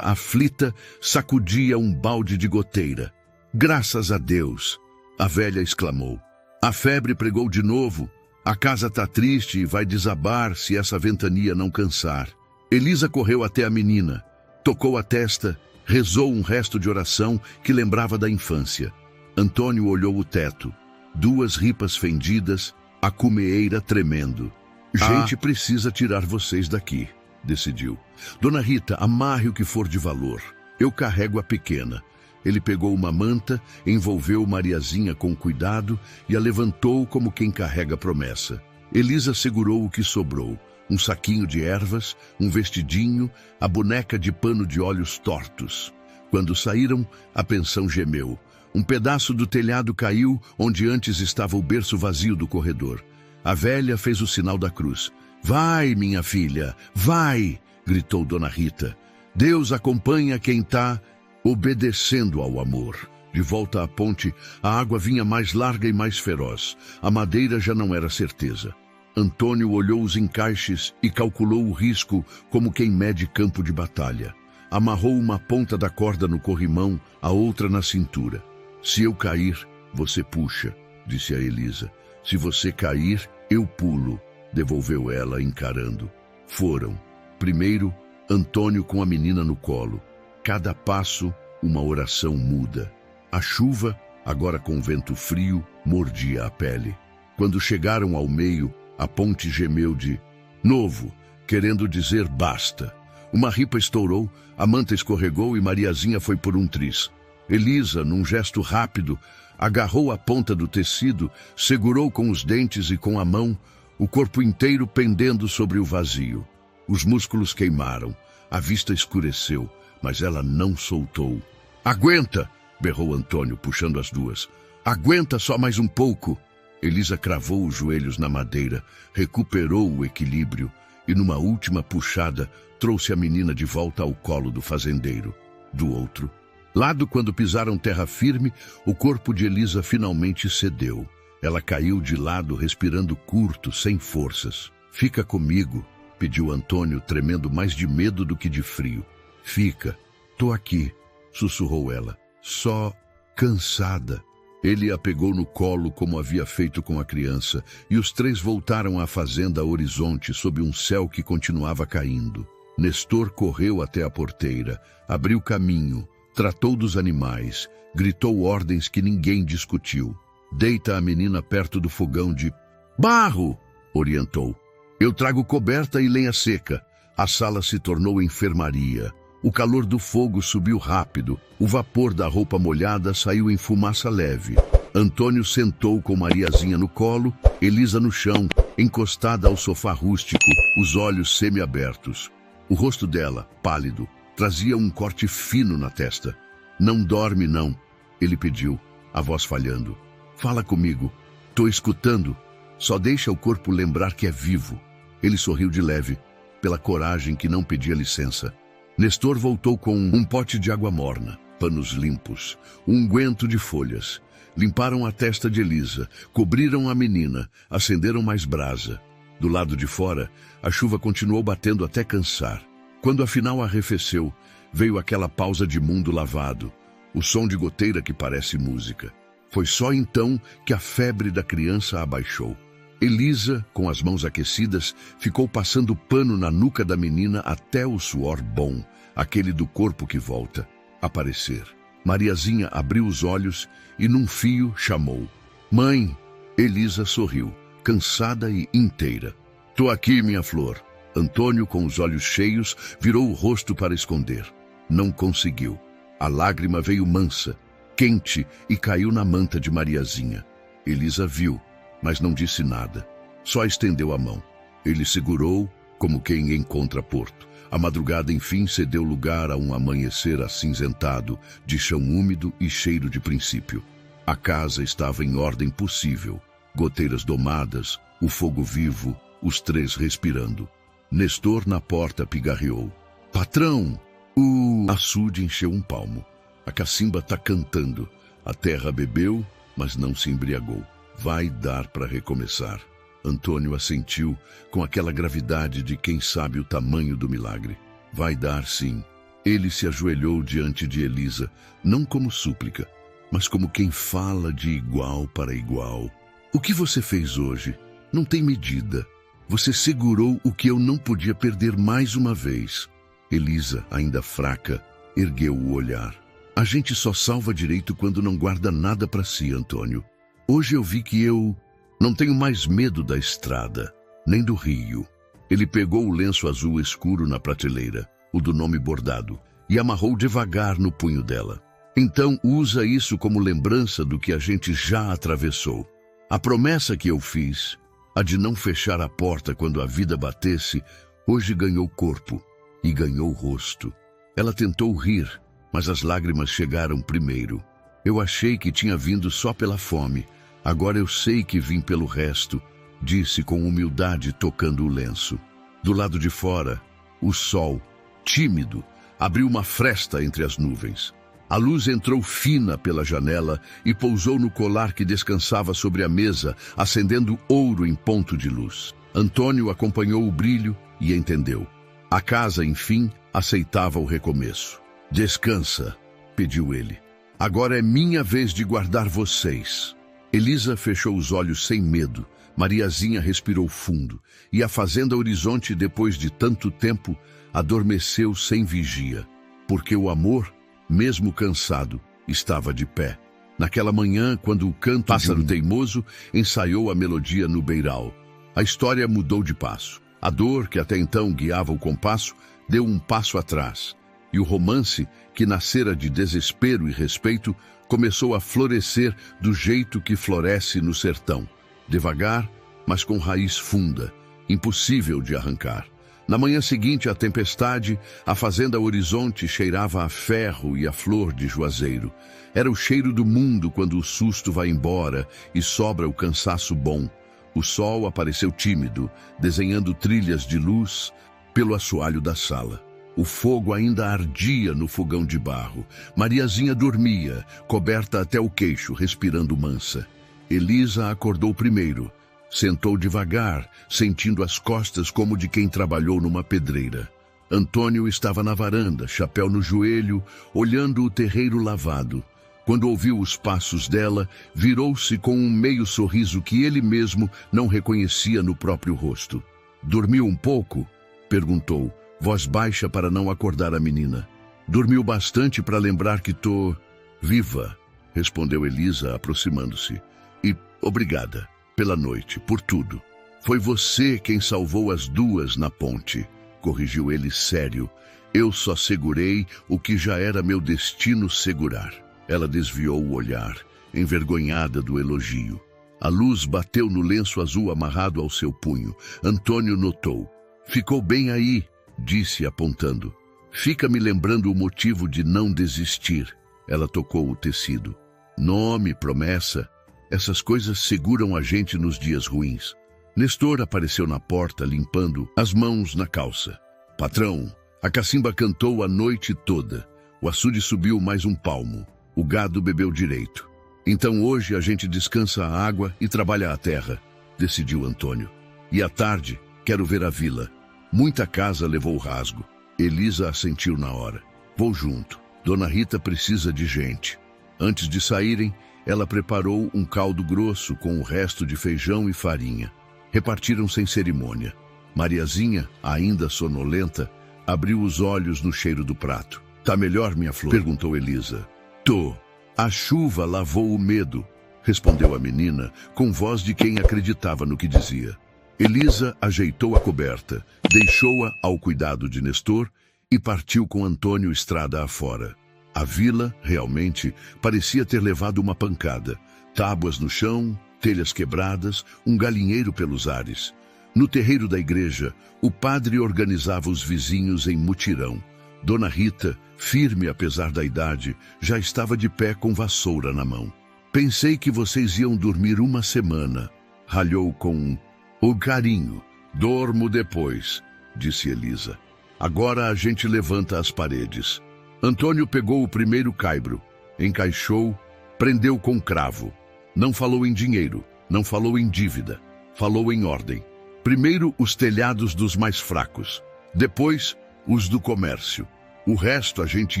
aflita, sacudia um balde de goteira. Graças a Deus! A velha exclamou. A febre pregou de novo. A casa tá triste e vai desabar se essa ventania não cansar. Elisa correu até a menina, tocou a testa, rezou um resto de oração que lembrava da infância. Antônio olhou o teto. 2 ripas fendidas, a cumeeira tremendo. Gente precisa tirar vocês daqui, decidiu. Dona Rita, amarre o que for de valor. Eu carrego a pequena. Ele pegou uma manta, envolveu Mariazinha com cuidado e a levantou como quem carrega promessa. Elisa segurou o que sobrou. Um saquinho de ervas, um vestidinho, a boneca de pano de olhos tortos. Quando saíram, a pensão gemeu. Um pedaço do telhado caiu onde antes estava o berço vazio do corredor. A velha fez o sinal da cruz. Vai, minha filha, vai, gritou Dona Rita. Deus acompanha quem está obedecendo ao amor. De volta à ponte, a água vinha mais larga e mais feroz. A madeira já não era certeza. Antônio olhou os encaixes e calculou o risco como quem mede campo de batalha. Amarrou uma ponta da corda no corrimão, a outra na cintura. Se eu cair, você puxa, disse a Elisa. Se você cair, eu pulo, devolveu ela, encarando. Foram. Primeiro, Antônio com a menina no colo. Cada passo, uma oração muda. A chuva, agora com vento frio, mordia a pele. Quando chegaram ao meio, a ponte gemeu de novo, querendo dizer basta. Uma ripa estourou, a manta escorregou e Mariazinha foi por um triz. Elisa, num gesto rápido, agarrou a ponta do tecido, segurou com os dentes e com a mão, o corpo inteiro pendendo sobre o vazio. Os músculos queimaram, a vista escureceu, mas ela não soltou. Aguenta! Berrou Antônio, puxando as duas. Aguenta só mais um pouco! Elisa cravou os joelhos na madeira, recuperou o equilíbrio e, numa última puxada, trouxe a menina de volta ao colo do fazendeiro. Do outro lado, quando pisaram terra firme, o corpo de Elisa finalmente cedeu. Ela caiu de lado, respirando curto, sem forças. Fica comigo, pediu Antônio, tremendo mais de medo do que de frio. Fica, tô aqui, sussurrou ela, só cansada. Ele a pegou no colo como havia feito com a criança, e os três voltaram à fazenda a horizonte sob um céu que continuava caindo. Nestor correu até a porteira, abriu caminho, tratou dos animais, gritou ordens que ninguém discutiu. Deita a menina perto do fogão de barro, orientou. Eu trago coberta e lenha seca. A sala se tornou enfermaria. O calor do fogo subiu rápido. O vapor da roupa molhada saiu em fumaça leve. Antônio sentou com Mariazinha no colo, Elisa no chão, encostada ao sofá rústico, os olhos semiabertos. O rosto dela, pálido, trazia um corte fino na testa. Não dorme, não, ele pediu, a voz falhando. Fala comigo. Tô escutando. Só deixa o corpo lembrar que é vivo. Ele sorriu de leve, pela coragem que não pedia licença. Nestor voltou com um pote de água morna, panos limpos, um unguento de folhas. Limparam a testa de Elisa, cobriram a menina, acenderam mais brasa. Do lado de fora, a chuva continuou batendo até cansar. Quando afinal arrefeceu, veio aquela pausa de mundo lavado, o som de goteira que parece música. Foi só então que a febre da criança abaixou. Elisa, com as mãos aquecidas, ficou passando pano na nuca da menina até o suor bom, aquele do corpo que volta, aparecer. Mariazinha abriu os olhos e, num fio, chamou. Mãe! Elisa sorriu, cansada e inteira. Tô aqui, minha flor. Antônio, com os olhos cheios, virou o rosto para esconder. Não conseguiu. A lágrima veio mansa, quente e caiu na manta de Mariazinha. Elisa viu, mas não disse nada. Só estendeu a mão. Ele segurou, como quem encontra porto. A madrugada, enfim, cedeu lugar a um amanhecer acinzentado, de chão úmido e cheiro de princípio. A casa estava em ordem possível. Goteiras domadas, o fogo vivo, os três respirando. Nestor na porta pigarreou. Patrão! O açude encheu um palmo. A cacimba tá cantando. A terra bebeu, mas não se embriagou. Vai dar para recomeçar. Antônio assentiu com aquela gravidade de quem sabe o tamanho do milagre. Vai dar, sim. Ele se ajoelhou diante de Elisa, não como súplica, mas como quem fala de igual para igual. O que você fez hoje não tem medida. Você segurou o que eu não podia perder mais uma vez. Elisa, ainda fraca, ergueu o olhar. A gente só salva direito quando não guarda nada para si, Antônio. Hoje eu vi que eu não tenho mais medo da estrada, nem do rio. Ele pegou o lenço azul escuro na prateleira, o do nome bordado, e amarrou devagar no punho dela. Então usa isso como lembrança do que a gente já atravessou. A promessa que eu fiz, a de não fechar a porta quando a vida batesse, hoje ganhou corpo e ganhou rosto. Ela tentou rir, mas as lágrimas chegaram primeiro. Eu achei que tinha vindo só pela fome. Agora eu sei que vim pelo resto. disse com humildade, tocando o lenço. Do lado de fora, o sol, tímido, abriu uma fresta entre as nuvens. A luz entrou fina pela janela e pousou no colar que descansava sobre a mesa, acendendo ouro em ponto de luz. Antônio acompanhou o brilho e entendeu. A casa, enfim, aceitava o recomeço. Descansa, pediu ele. Agora é minha vez de guardar vocês. Elisa fechou os olhos sem medo. Mariazinha respirou fundo. E a fazenda Horizonte, depois de tanto tempo, adormeceu sem vigia. Porque o amor, mesmo cansado, estava de pé. Naquela manhã, quando o canto pássaro teimoso ensaiou a melodia no beiral, a história mudou de passo. A dor, que até então guiava o compasso, deu um passo atrás. E o romance, que nascera de desespero e respeito, começou a florescer do jeito que floresce no sertão. Devagar, mas com raiz funda, impossível de arrancar. Na manhã seguinte à tempestade, a fazenda Horizonte cheirava a ferro e a flor de juazeiro. Era o cheiro do mundo quando o susto vai embora e sobra o cansaço bom. O sol apareceu tímido, desenhando trilhas de luz pelo assoalho da sala. O fogo ainda ardia no fogão de barro. Mariazinha dormia, coberta até o queixo, respirando mansa. Elisa acordou primeiro. Sentou devagar, sentindo as costas como de quem trabalhou numa pedreira. Antônio estava na varanda, chapéu no joelho, olhando o terreiro lavado. Quando ouviu os passos dela, virou-se com um meio sorriso que ele mesmo não reconhecia no próprio rosto. "Dormiu um pouco?" perguntou, voz baixa para não acordar a menina. "Dormiu bastante para lembrar que tô viva", respondeu Elisa, aproximando-se. "E obrigada pela noite, por tudo. Foi você quem salvou as duas na ponte", corrigiu ele sério. "Eu só segurei o que já era meu destino segurar." Ela desviou o olhar, envergonhada do elogio. A luz bateu no lenço azul amarrado ao seu punho. Antônio notou. "Ficou bem aí", disse apontando. "Fica me lembrando o motivo de não desistir." Ela tocou o tecido. "Nome, promessa, essas coisas seguram a gente nos dias ruins." Nestor apareceu na porta, limpando as mãos na calça. "Patrão, a cacimba cantou a noite toda. O açude subiu mais um palmo. O gado bebeu direito. Então hoje a gente descansa a água e trabalha a terra", decidiu Antônio. "E à tarde, quero ver a vila. Muita casa levou rasgo." Elisa assentiu na hora. "Vou junto. Dona Rita precisa de gente." Antes de saírem, ela preparou um caldo grosso com o resto de feijão e farinha. Repartiram sem cerimônia. Mariazinha, ainda sonolenta, abriu os olhos no cheiro do prato. "Tá melhor, minha flor?" perguntou Elisa. "Tô. A chuva lavou o medo", respondeu a menina, com voz de quem acreditava no que dizia. Elisa ajeitou a coberta, deixou-a ao cuidado de Nestor e partiu com Antônio estrada afora. A vila, realmente, parecia ter levado uma pancada. Tábuas no chão, telhas quebradas, um galinheiro pelos ares. No terreiro da igreja, o padre organizava os vizinhos em mutirão. Dona Rita, firme apesar da idade, já estava de pé com vassoura na mão. "Pensei que vocês iam dormir uma semana", ralhou com o carinho. "Dormo depois", disse Elisa. "Agora a gente levanta as paredes." Antônio pegou o primeiro caibro, encaixou, prendeu com cravo. Não falou em dinheiro, não falou em dívida, falou em ordem. Primeiro os telhados dos mais fracos, depois os do comércio. O resto a gente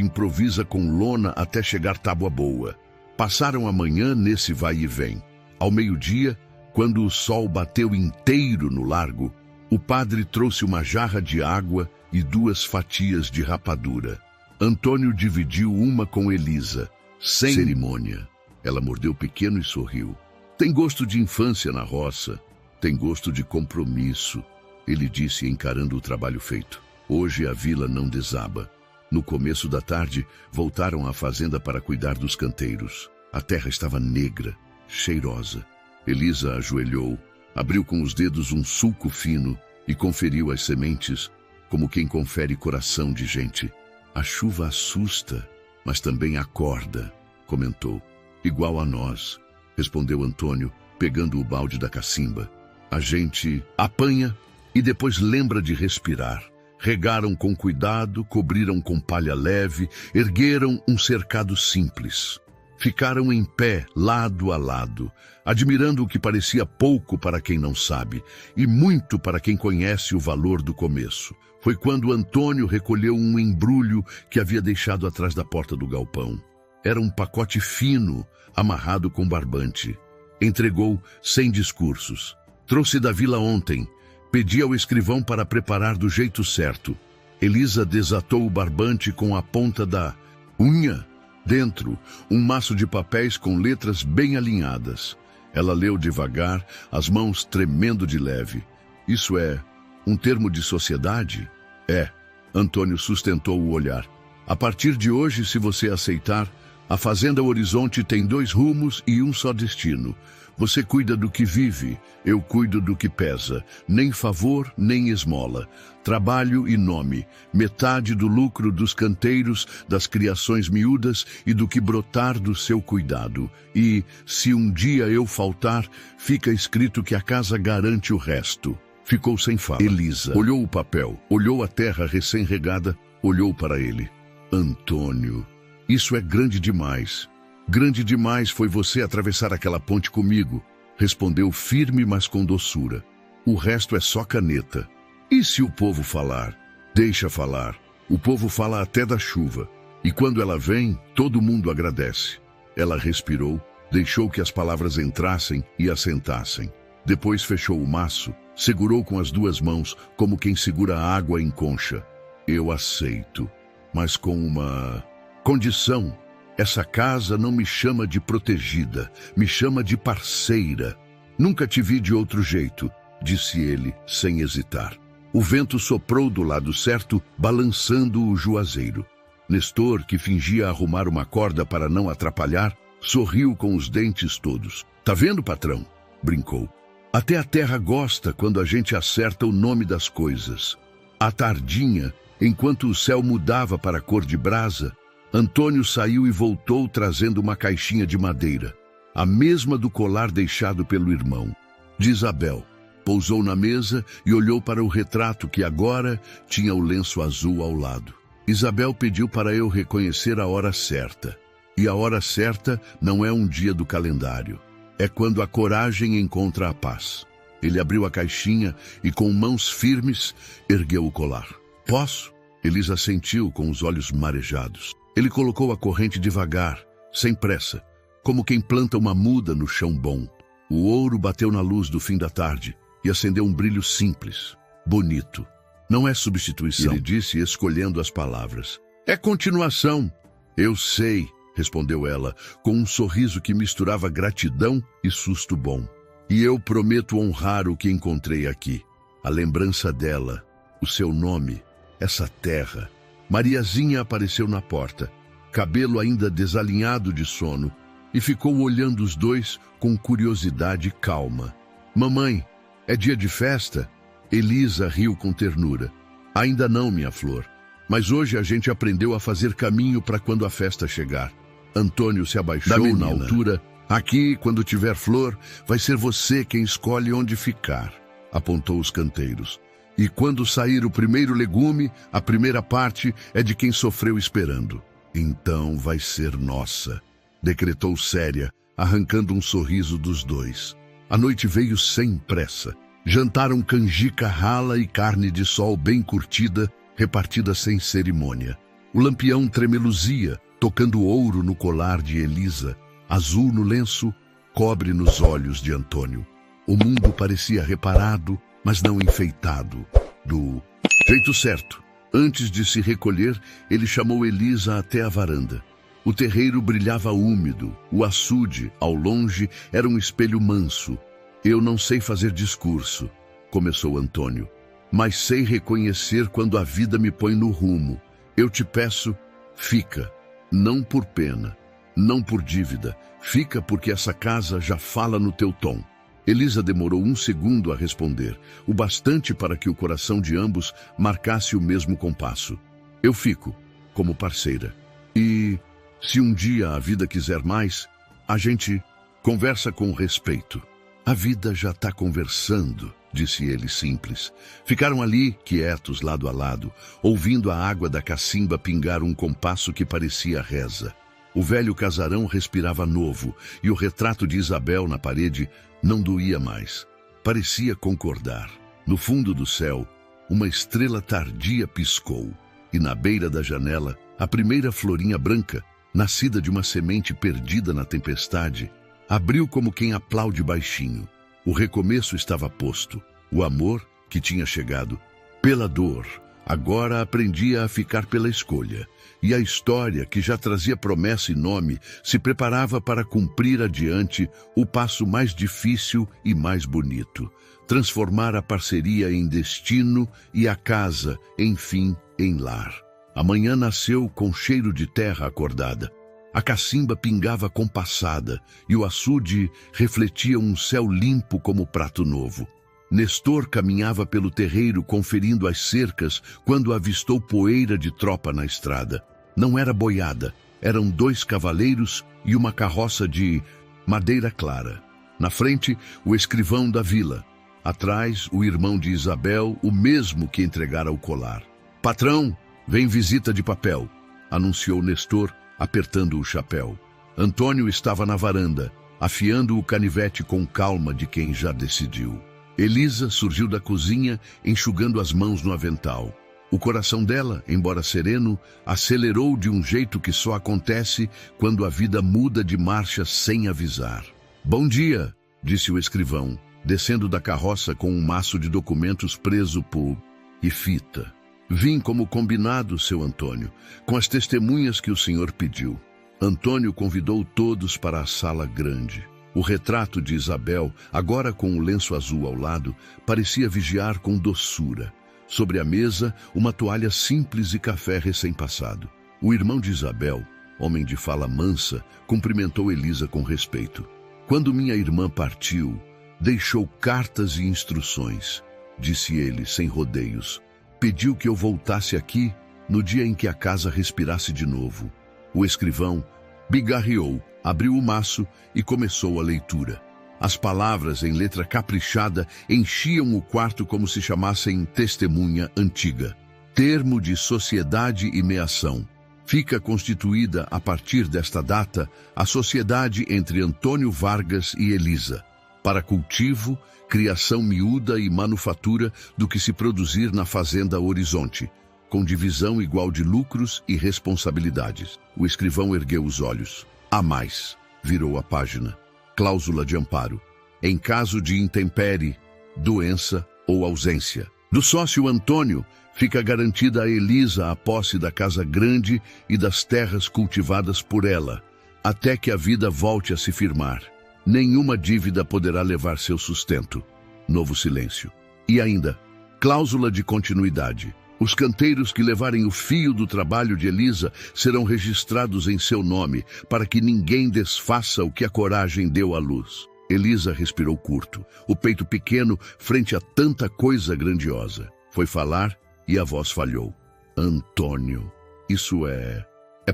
improvisa com lona até chegar tábua boa. Passaram a manhã nesse vai e vem. Ao meio-dia, quando o sol bateu inteiro no largo, o padre trouxe uma jarra de água e 2 fatias de rapadura. Antônio dividiu uma com Elisa, sem cerimônia. Ela mordeu pequeno e sorriu. "Tem gosto de infância na roça, tem gosto de compromisso", ele disse, encarando o trabalho feito. "Hoje a vila não desaba." No começo da tarde, voltaram à fazenda para cuidar dos canteiros. A terra estava negra, cheirosa. Elisa ajoelhou, abriu com os dedos um sulco fino e conferiu as sementes, como quem confere coração de gente. "A chuva assusta, mas também acorda", comentou. "Igual a nós", respondeu Antônio, pegando o balde da cacimba. A gente apanha e depois lembra de respirar. Regaram com cuidado, cobriram com palha leve, ergueram um cercado simples. Ficaram em pé, lado a lado, admirando o que parecia pouco para quem não sabe, e muito para quem conhece o valor do começo. Foi quando Antônio recolheu um embrulho que havia deixado atrás da porta do galpão. Era um pacote fino, amarrado com barbante. Entregou sem discursos. Trouxe da vila ontem. Pedi ao escrivão para preparar do jeito certo. Elisa desatou o barbante com a ponta da unha. Dentro, um maço de papéis com letras bem alinhadas. Ela leu devagar, as mãos tremendo de leve. Isso é um termo de sociedade? É. Antônio sustentou o olhar. A partir de hoje, se você aceitar, a Fazenda Horizonte tem 2 rumos e um só destino. Você cuida do que vive, eu cuido do que pesa. Nem favor, nem esmola. Trabalho e nome. Metade do lucro dos canteiros, das criações miúdas e do que brotar do seu cuidado. E, se um dia eu faltar, fica escrito que a casa garante o resto. Ficou sem fala. Elisa olhou o papel, olhou a terra recém-regada, olhou para ele. Antônio, isso é grande demais. Grande demais foi você atravessar aquela ponte comigo, respondeu firme, mas com doçura. O resto é só caneta. E se o povo falar? Deixa falar. O povo fala até da chuva. E quando ela vem, todo mundo agradece. Ela respirou, deixou que as palavras entrassem e assentassem. Depois fechou o maço, segurou com as 2 mãos, como quem segura a água em concha. Eu aceito, mas com uma condição. Essa casa não me chama de protegida, me chama de parceira. Nunca te vi de outro jeito, disse ele, sem hesitar. O vento soprou do lado certo, balançando o juazeiro. Nestor, que fingia arrumar uma corda para não atrapalhar, sorriu com os dentes todos. Tá vendo, patrão? Brincou. Até a terra gosta quando a gente acerta o nome das coisas. À tardinha, enquanto o céu mudava para a cor de brasa, Antônio saiu e voltou trazendo uma caixinha de madeira, a mesma do colar deixado pelo irmão, de Isabel. Pousou na mesa e olhou para o retrato que agora tinha o lenço azul ao lado. Isabel pediu para eu reconhecer a hora certa. E a hora certa não é um dia do calendário. É quando a coragem encontra a paz. Ele abriu a caixinha e, com mãos firmes, ergueu o colar. Posso? Elisa sentiu com os olhos marejados. Ele colocou a corrente devagar, sem pressa, como quem planta uma muda no chão bom. O ouro bateu na luz do fim da tarde e acendeu um brilho simples, bonito. Não é substituição, ele disse, escolhendo as palavras. É continuação. Eu sei, respondeu ela, com um sorriso que misturava gratidão e susto bom. E eu prometo honrar o que encontrei aqui. A lembrança dela, o seu nome, essa terra. Mariazinha apareceu na porta, cabelo ainda desalinhado de sono, e ficou olhando os dois com curiosidade e calma. Mamãe, é dia de festa? Elisa riu com ternura. Ainda não, minha flor. Mas hoje a gente aprendeu a fazer caminho para quando a festa chegar. Antônio se abaixou na altura. Aqui, quando tiver flor, vai ser você quem escolhe onde ficar, apontou os canteiros. E quando sair o primeiro legume, a primeira parte é de quem sofreu esperando. Então vai ser nossa, decretou séria, arrancando um sorriso dos dois. A noite veio sem pressa. Jantaram canjica rala e carne de sol bem curtida, repartida sem cerimônia. O lampião tremeluzia, tocando ouro no colar de Elisa, azul no lenço, cobre nos olhos de Antônio. O mundo parecia reparado, mas não enfeitado, do jeito certo. Antes de se recolher, ele chamou Elisa até a varanda. O terreiro brilhava úmido, o açude, ao longe, era um espelho manso. Eu não sei fazer discurso, começou Antônio, mas sei reconhecer quando a vida me põe no rumo. Eu te peço, fica, não por pena, não por dívida, fica porque essa casa já fala no teu tom. Elisa demorou 1 segundo a responder, o bastante para que o coração de ambos marcasse o mesmo compasso. Eu fico, como parceira. E, se um dia a vida quiser mais, a gente conversa com respeito. A vida já está conversando, disse ele simples. Ficaram ali, quietos, lado a lado, ouvindo a água da cacimba pingar um compasso que parecia reza. O velho casarão respirava novo, e o retrato de Isabel na parede não doía mais. Parecia concordar. No fundo do céu, uma estrela tardia piscou, e na beira da janela, a primeira florinha branca, nascida de uma semente perdida na tempestade, abriu como quem aplaude baixinho. O recomeço estava posto. O amor, que tinha chegado pela dor, agora aprendia a ficar pela escolha. E a história, que já trazia promessa e nome, se preparava para cumprir adiante o passo mais difícil e mais bonito. Transformar a parceria em destino e a casa, enfim, em lar. A manhã nasceu com cheiro de terra acordada. A cacimba pingava compassada e o açude refletia um céu limpo como prato novo. Nestor caminhava pelo terreiro conferindo as cercas quando avistou poeira de tropa na estrada. Não era boiada, eram 2 cavaleiros e uma carroça de madeira clara. Na frente, o escrivão da vila. Atrás, o irmão de Isabel, o mesmo que entregara o colar. "Patrão, vem visita de papel", anunciou Nestor, apertando o chapéu. Antônio estava na varanda, afiando o canivete com calma de quem já decidiu. Elisa surgiu da cozinha, enxugando as mãos no avental. O coração dela, embora sereno, acelerou de um jeito que só acontece quando a vida muda de marcha sem avisar. "Bom dia", disse o escrivão, descendo da carroça com um maço de documentos preso por e fita. "Vim como combinado, seu Antônio, com as testemunhas que o senhor pediu." Antônio convidou todos para a sala grande. O retrato de Isabel, agora com o lenço azul ao lado, parecia vigiar com doçura. Sobre a mesa, uma toalha simples e café recém-passado. O irmão de Isabel, homem de fala mansa, cumprimentou Elisa com respeito. "Quando minha irmã partiu, deixou cartas e instruções", disse ele, sem rodeios. "Pediu que eu voltasse aqui no dia em que a casa respirasse de novo." O escrivão bigarreou, abriu o maço e começou a leitura. As palavras, em letra caprichada, enchiam o quarto como se chamassem testemunha antiga. "Termo de sociedade e meação. Fica constituída, a partir desta data, a sociedade entre Antônio Vargas e Elisa, para cultivo, criação miúda e manufatura do que se produzir na fazenda Horizonte, com divisão igual de lucros e responsabilidades." O escrivão ergueu os olhos. "Há mais." Virou a página. "Cláusula de amparo. Em caso de intempérie, doença ou ausência do sócio Antônio, fica garantida a Elisa a posse da casa grande e das terras cultivadas por ela, até que a vida volte a se firmar. Nenhuma dívida poderá levar seu sustento." Novo silêncio. E ainda, cláusula de continuidade. Os canteiros que levarem o fio do trabalho de Elisa serão registrados em seu nome, para que ninguém desfaça o que a coragem deu à luz. Elisa respirou curto, o peito pequeno frente a tanta coisa grandiosa. Foi falar e a voz falhou. "Antônio, isso é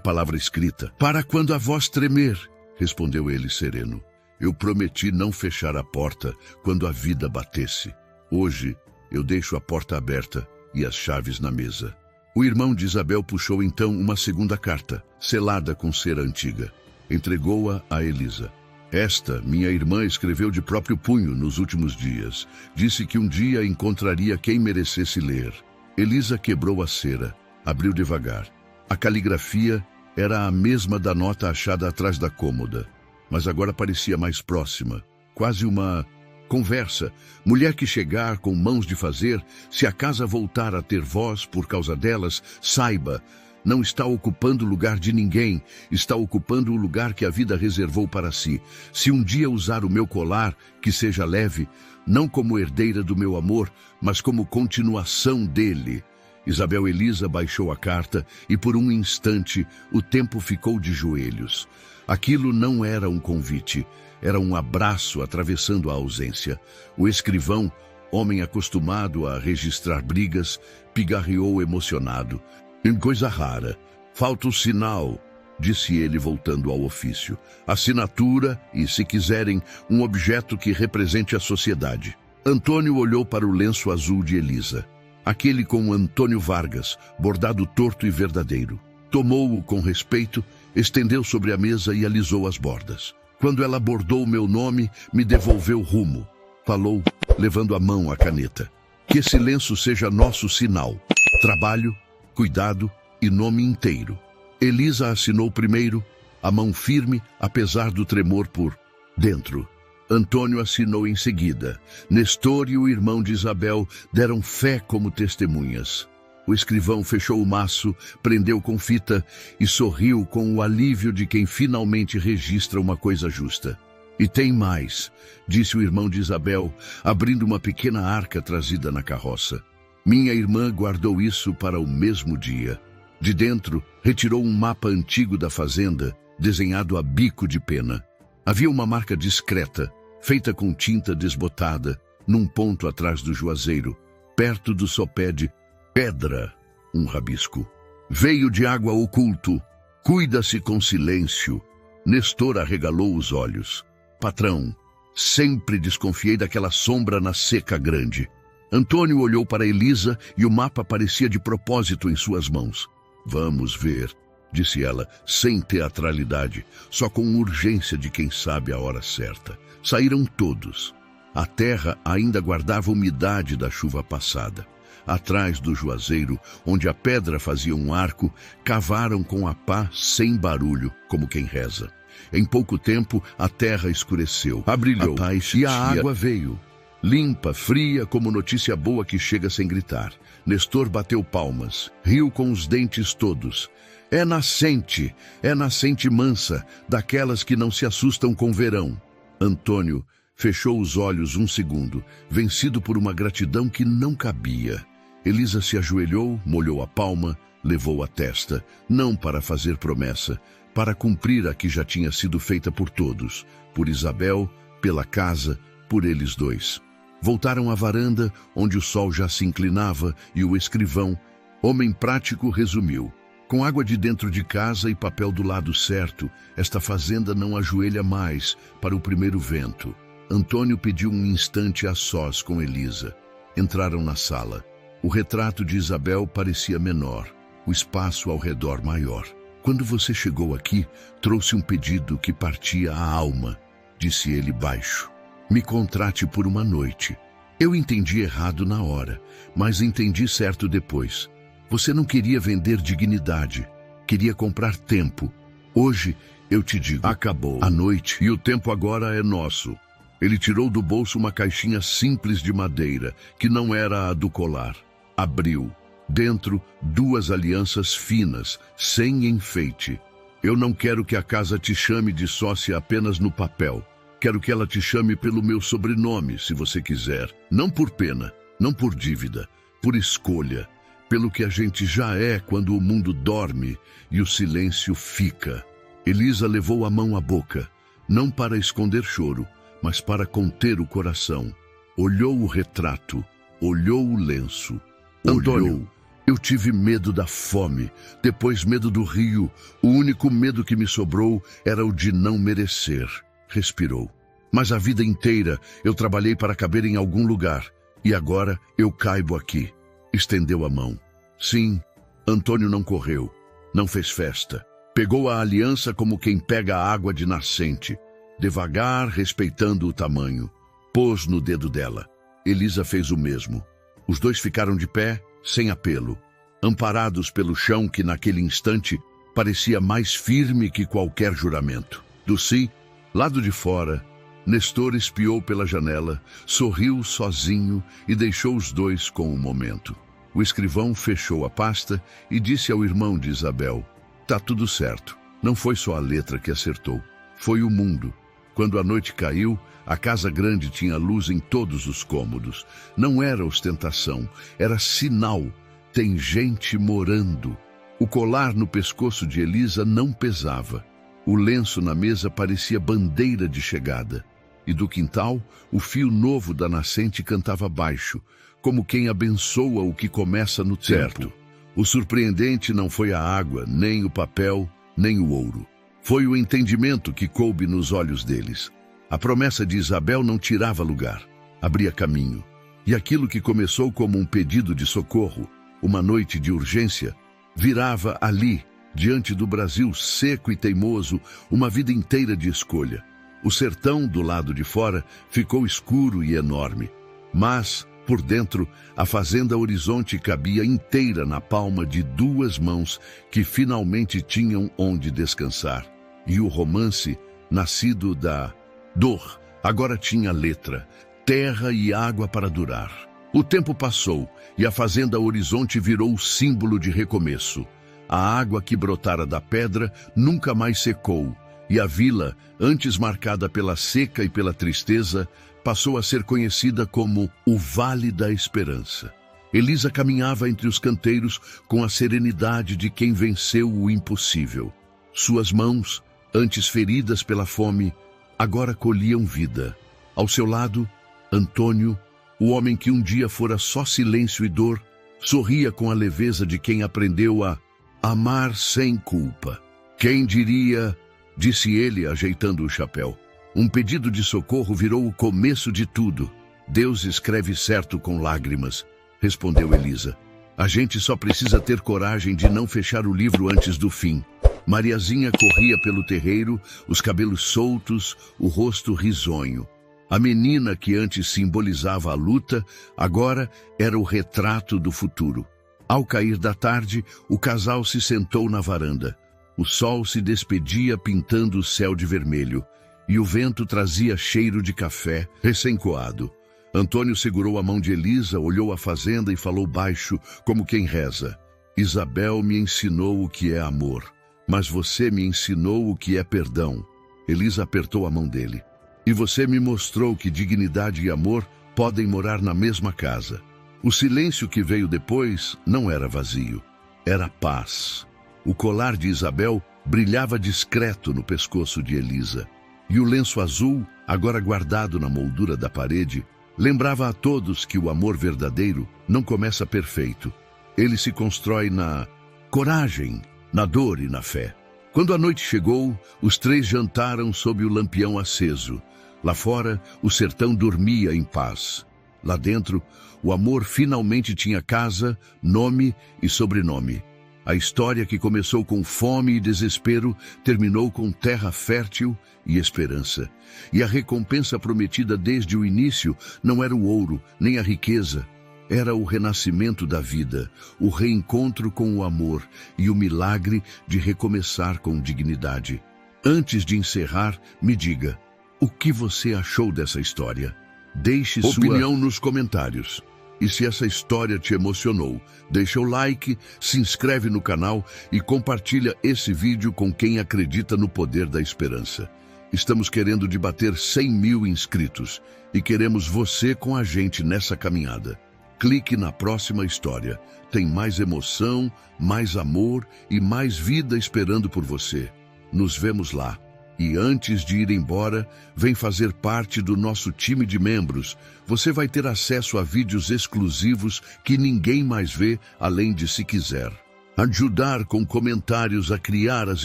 palavra escrita." "Para quando a voz tremer", respondeu ele sereno. "Eu prometi não fechar a porta quando a vida batesse. Hoje eu deixo a porta aberta e as chaves na mesa." O irmão de Isabel puxou então uma segunda carta, selada com cera antiga. Entregou-a a Elisa. "Esta, minha irmã escreveu de próprio punho nos últimos dias. Disse que um dia encontraria quem merecesse ler." Elisa quebrou a cera, abriu devagar. A caligrafia era a mesma da nota achada atrás da cômoda, mas agora parecia mais próxima, quase uma conversa. "Mulher que chegar com mãos de fazer, se a casa voltar a ter voz por causa delas, saiba, não está ocupando o lugar de ninguém, está ocupando o lugar que a vida reservou para si. Se um dia usar o meu colar, que seja leve, não como herdeira do meu amor, mas como continuação dele." Isabel Elisa baixou a carta e por um instante o tempo ficou de joelhos. Aquilo não era um convite, era um abraço atravessando a ausência. O escrivão, homem acostumado a registrar brigas, pigarreou emocionado. "Em coisa rara, falta o sinal." disse ele voltando ao ofício. Assinatura e, se quiserem, um objeto que represente a sociedade. Antônio olhou para o lenço azul de Elisa. Aquele com Antônio Vargas, bordado torto e verdadeiro. Tomou-o com respeito, estendeu sobre a mesa e alisou as bordas. Quando ela bordou meu nome, me devolveu rumo. Falou, levando a mão à caneta. Que esse lenço seja nosso sinal. Trabalho, cuidado e nome inteiro. Elisa assinou primeiro, a mão firme, apesar do tremor por dentro. Antônio assinou em seguida. Nestor e o irmão de Isabel deram fé como testemunhas. O escrivão fechou o maço, prendeu com fita e sorriu com o alívio de quem finalmente registra uma coisa justa. E tem mais, disse o irmão de Isabel, abrindo uma pequena arca trazida na carroça. Minha irmã guardou isso para o mesmo dia. De dentro, retirou um mapa antigo da fazenda, desenhado a bico de pena. Havia uma marca discreta, feita com tinta desbotada, num ponto atrás do juazeiro, perto do sopé de pedra, um rabisco. Veio de água oculto, cuida-se com silêncio. Nestor arregalou os olhos. Patrão, sempre desconfiei daquela sombra na seca grande. Antônio olhou para Elisa e o mapa parecia de propósito em suas mãos. Vamos ver, disse ela, sem teatralidade, só com urgência de quem sabe a hora certa. Saíram todos. A terra ainda guardava a umidade da chuva passada. Atrás do juazeiro, onde a pedra fazia um arco, cavaram com a pá sem barulho, como quem reza. Em pouco tempo, a terra escureceu, abrilhou, e a água veio. Limpa, fria, como notícia boa que chega sem gritar. Nestor bateu palmas, riu com os dentes todos. É nascente mansa, daquelas que não se assustam com verão. Antônio fechou os olhos um segundo, vencido por uma gratidão que não cabia. Elisa se ajoelhou, molhou a palma, levou a testa, não para fazer promessa, para cumprir a que já tinha sido feita por todos, por Isabel, pela casa, por eles dois. Voltaram à varanda, onde o sol já se inclinava, e o escrivão, homem prático, resumiu. Com água de dentro de casa e papel do lado certo, esta fazenda não ajoelha mais para o primeiro vento. Antônio pediu um instante a sós com Elisa. Entraram na sala. O retrato de Isabel parecia menor, o espaço ao redor maior. Quando você chegou aqui, trouxe um pedido que partia a alma, disse ele baixo. Me contrate por uma noite. Eu entendi errado na hora, mas entendi certo depois. Você não queria vender dignidade, queria comprar tempo. Hoje, eu te digo, acabou a noite e o tempo agora é nosso. Ele tirou do bolso uma caixinha simples de madeira, que não era a do colar. Abriu. Dentro, 2 alianças finas, sem enfeite. Eu não quero que a casa te chame de sócia apenas no papel. Quero que ela te chame pelo meu sobrenome, se você quiser. Não por pena, não por dívida, por escolha. Pelo que a gente já é quando o mundo dorme e o silêncio fica. Elisa levou a mão à boca, não para esconder choro, mas para conter o coração. Olhou o retrato, olhou o lenço. Antônio, eu tive medo da fome, depois medo do rio. O único medo que me sobrou era o de não merecer. Respirou. Mas a vida inteira eu trabalhei para caber em algum lugar. E agora eu caibo aqui. Estendeu a mão. Sim, Antônio não correu. Não fez festa. Pegou a aliança como quem pega a água de nascente. Devagar, respeitando o tamanho. Pôs no dedo dela. Elisa fez o mesmo. Os dois ficaram de pé, sem apelo. Amparados pelo chão que naquele instante parecia mais firme que qualquer juramento. Dulci, lado de fora, Nestor espiou pela janela, sorriu sozinho e deixou os dois com o momento. O escrivão fechou a pasta e disse ao irmão de Isabel, tá tudo certo. Não foi só a letra que acertou, foi o mundo. Quando a noite caiu, a casa grande tinha luz em todos os cômodos. Não era ostentação, era sinal. Tem gente morando. O colar no pescoço de Elisa não pesava. O lenço na mesa parecia bandeira de chegada. E do quintal, o fio novo da nascente cantava baixo, como quem abençoa o que começa no tempo. O surpreendente não foi a água, nem o papel, nem o ouro. Foi o entendimento que coube nos olhos deles. A promessa de Isabel não tirava lugar, abria caminho. E aquilo que começou como um pedido de socorro, uma noite de urgência, virava ali, diante do Brasil seco e teimoso, uma vida inteira de escolha. O sertão, do lado de fora, ficou escuro e enorme. Mas, por dentro, a fazenda Horizonte cabia inteira na palma de duas mãos que finalmente tinham onde descansar. E o romance, nascido da dor, agora tinha letra, terra e água para durar. O tempo passou e a fazenda Horizonte virou o símbolo de recomeço. A água que brotara da pedra nunca mais secou, e a vila, antes marcada pela seca e pela tristeza, passou a ser conhecida como o Vale da Esperança. Elisa caminhava entre os canteiros com a serenidade de quem venceu o impossível. Suas mãos, antes feridas pela fome, agora colhiam vida. Ao seu lado, Antônio, o homem que um dia fora só silêncio e dor, sorria com a leveza de quem aprendeu a amar sem culpa. Quem diria, disse ele, ajeitando o chapéu. Um pedido de socorro virou o começo de tudo. Deus escreve certo com lágrimas, respondeu Elisa. A gente só precisa ter coragem de não fechar o livro antes do fim. Mariazinha corria pelo terreiro, os cabelos soltos, o rosto risonho. A menina que antes simbolizava a luta, agora era o retrato do futuro. Ao cair da tarde, o casal se sentou na varanda. O sol se despedia pintando o céu de vermelho, e o vento trazia cheiro de café recém-coado. Antônio segurou a mão de Elisa, olhou a fazenda e falou baixo, como quem reza. Isabel me ensinou o que é amor, mas você me ensinou o que é perdão. Elisa apertou a mão dele. E você me mostrou que dignidade e amor podem morar na mesma casa. O silêncio que veio depois não era vazio, era paz. O colar de Isabel brilhava discreto no pescoço de Elisa. E o lenço azul, agora guardado na moldura da parede, lembrava a todos que o amor verdadeiro não começa perfeito. Ele se constrói na coragem, na dor e na fé. Quando a noite chegou, os três jantaram sob o lampião aceso. Lá fora, o sertão dormia em paz. Lá dentro, o amor finalmente tinha casa, nome e sobrenome. A história que começou com fome e desespero terminou com terra fértil e esperança. E a recompensa prometida desde o início não era o ouro, nem a riqueza. Era o renascimento da vida, o reencontro com o amor e o milagre de recomeçar com dignidade. Antes de encerrar, me diga, o que você achou dessa história? Deixe sua opinião nos comentários. E se essa história te emocionou, deixa o like, se inscreve no canal e compartilha esse vídeo com quem acredita no poder da esperança. Estamos querendo bater 100 mil inscritos e queremos você com a gente nessa caminhada. Clique na próxima história. Tem mais emoção, mais amor e mais vida esperando por você. Nos vemos lá. E antes de ir embora, vem fazer parte do nosso time de membros. Você vai ter acesso a vídeos exclusivos que ninguém mais vê, além de se quiser. Ajudar com comentários a criar as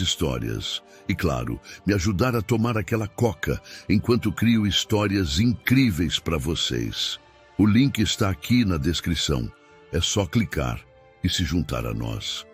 histórias. E claro, me ajudar a tomar aquela coca, enquanto crio histórias incríveis para vocês. O link está aqui na descrição. É só clicar e se juntar a nós.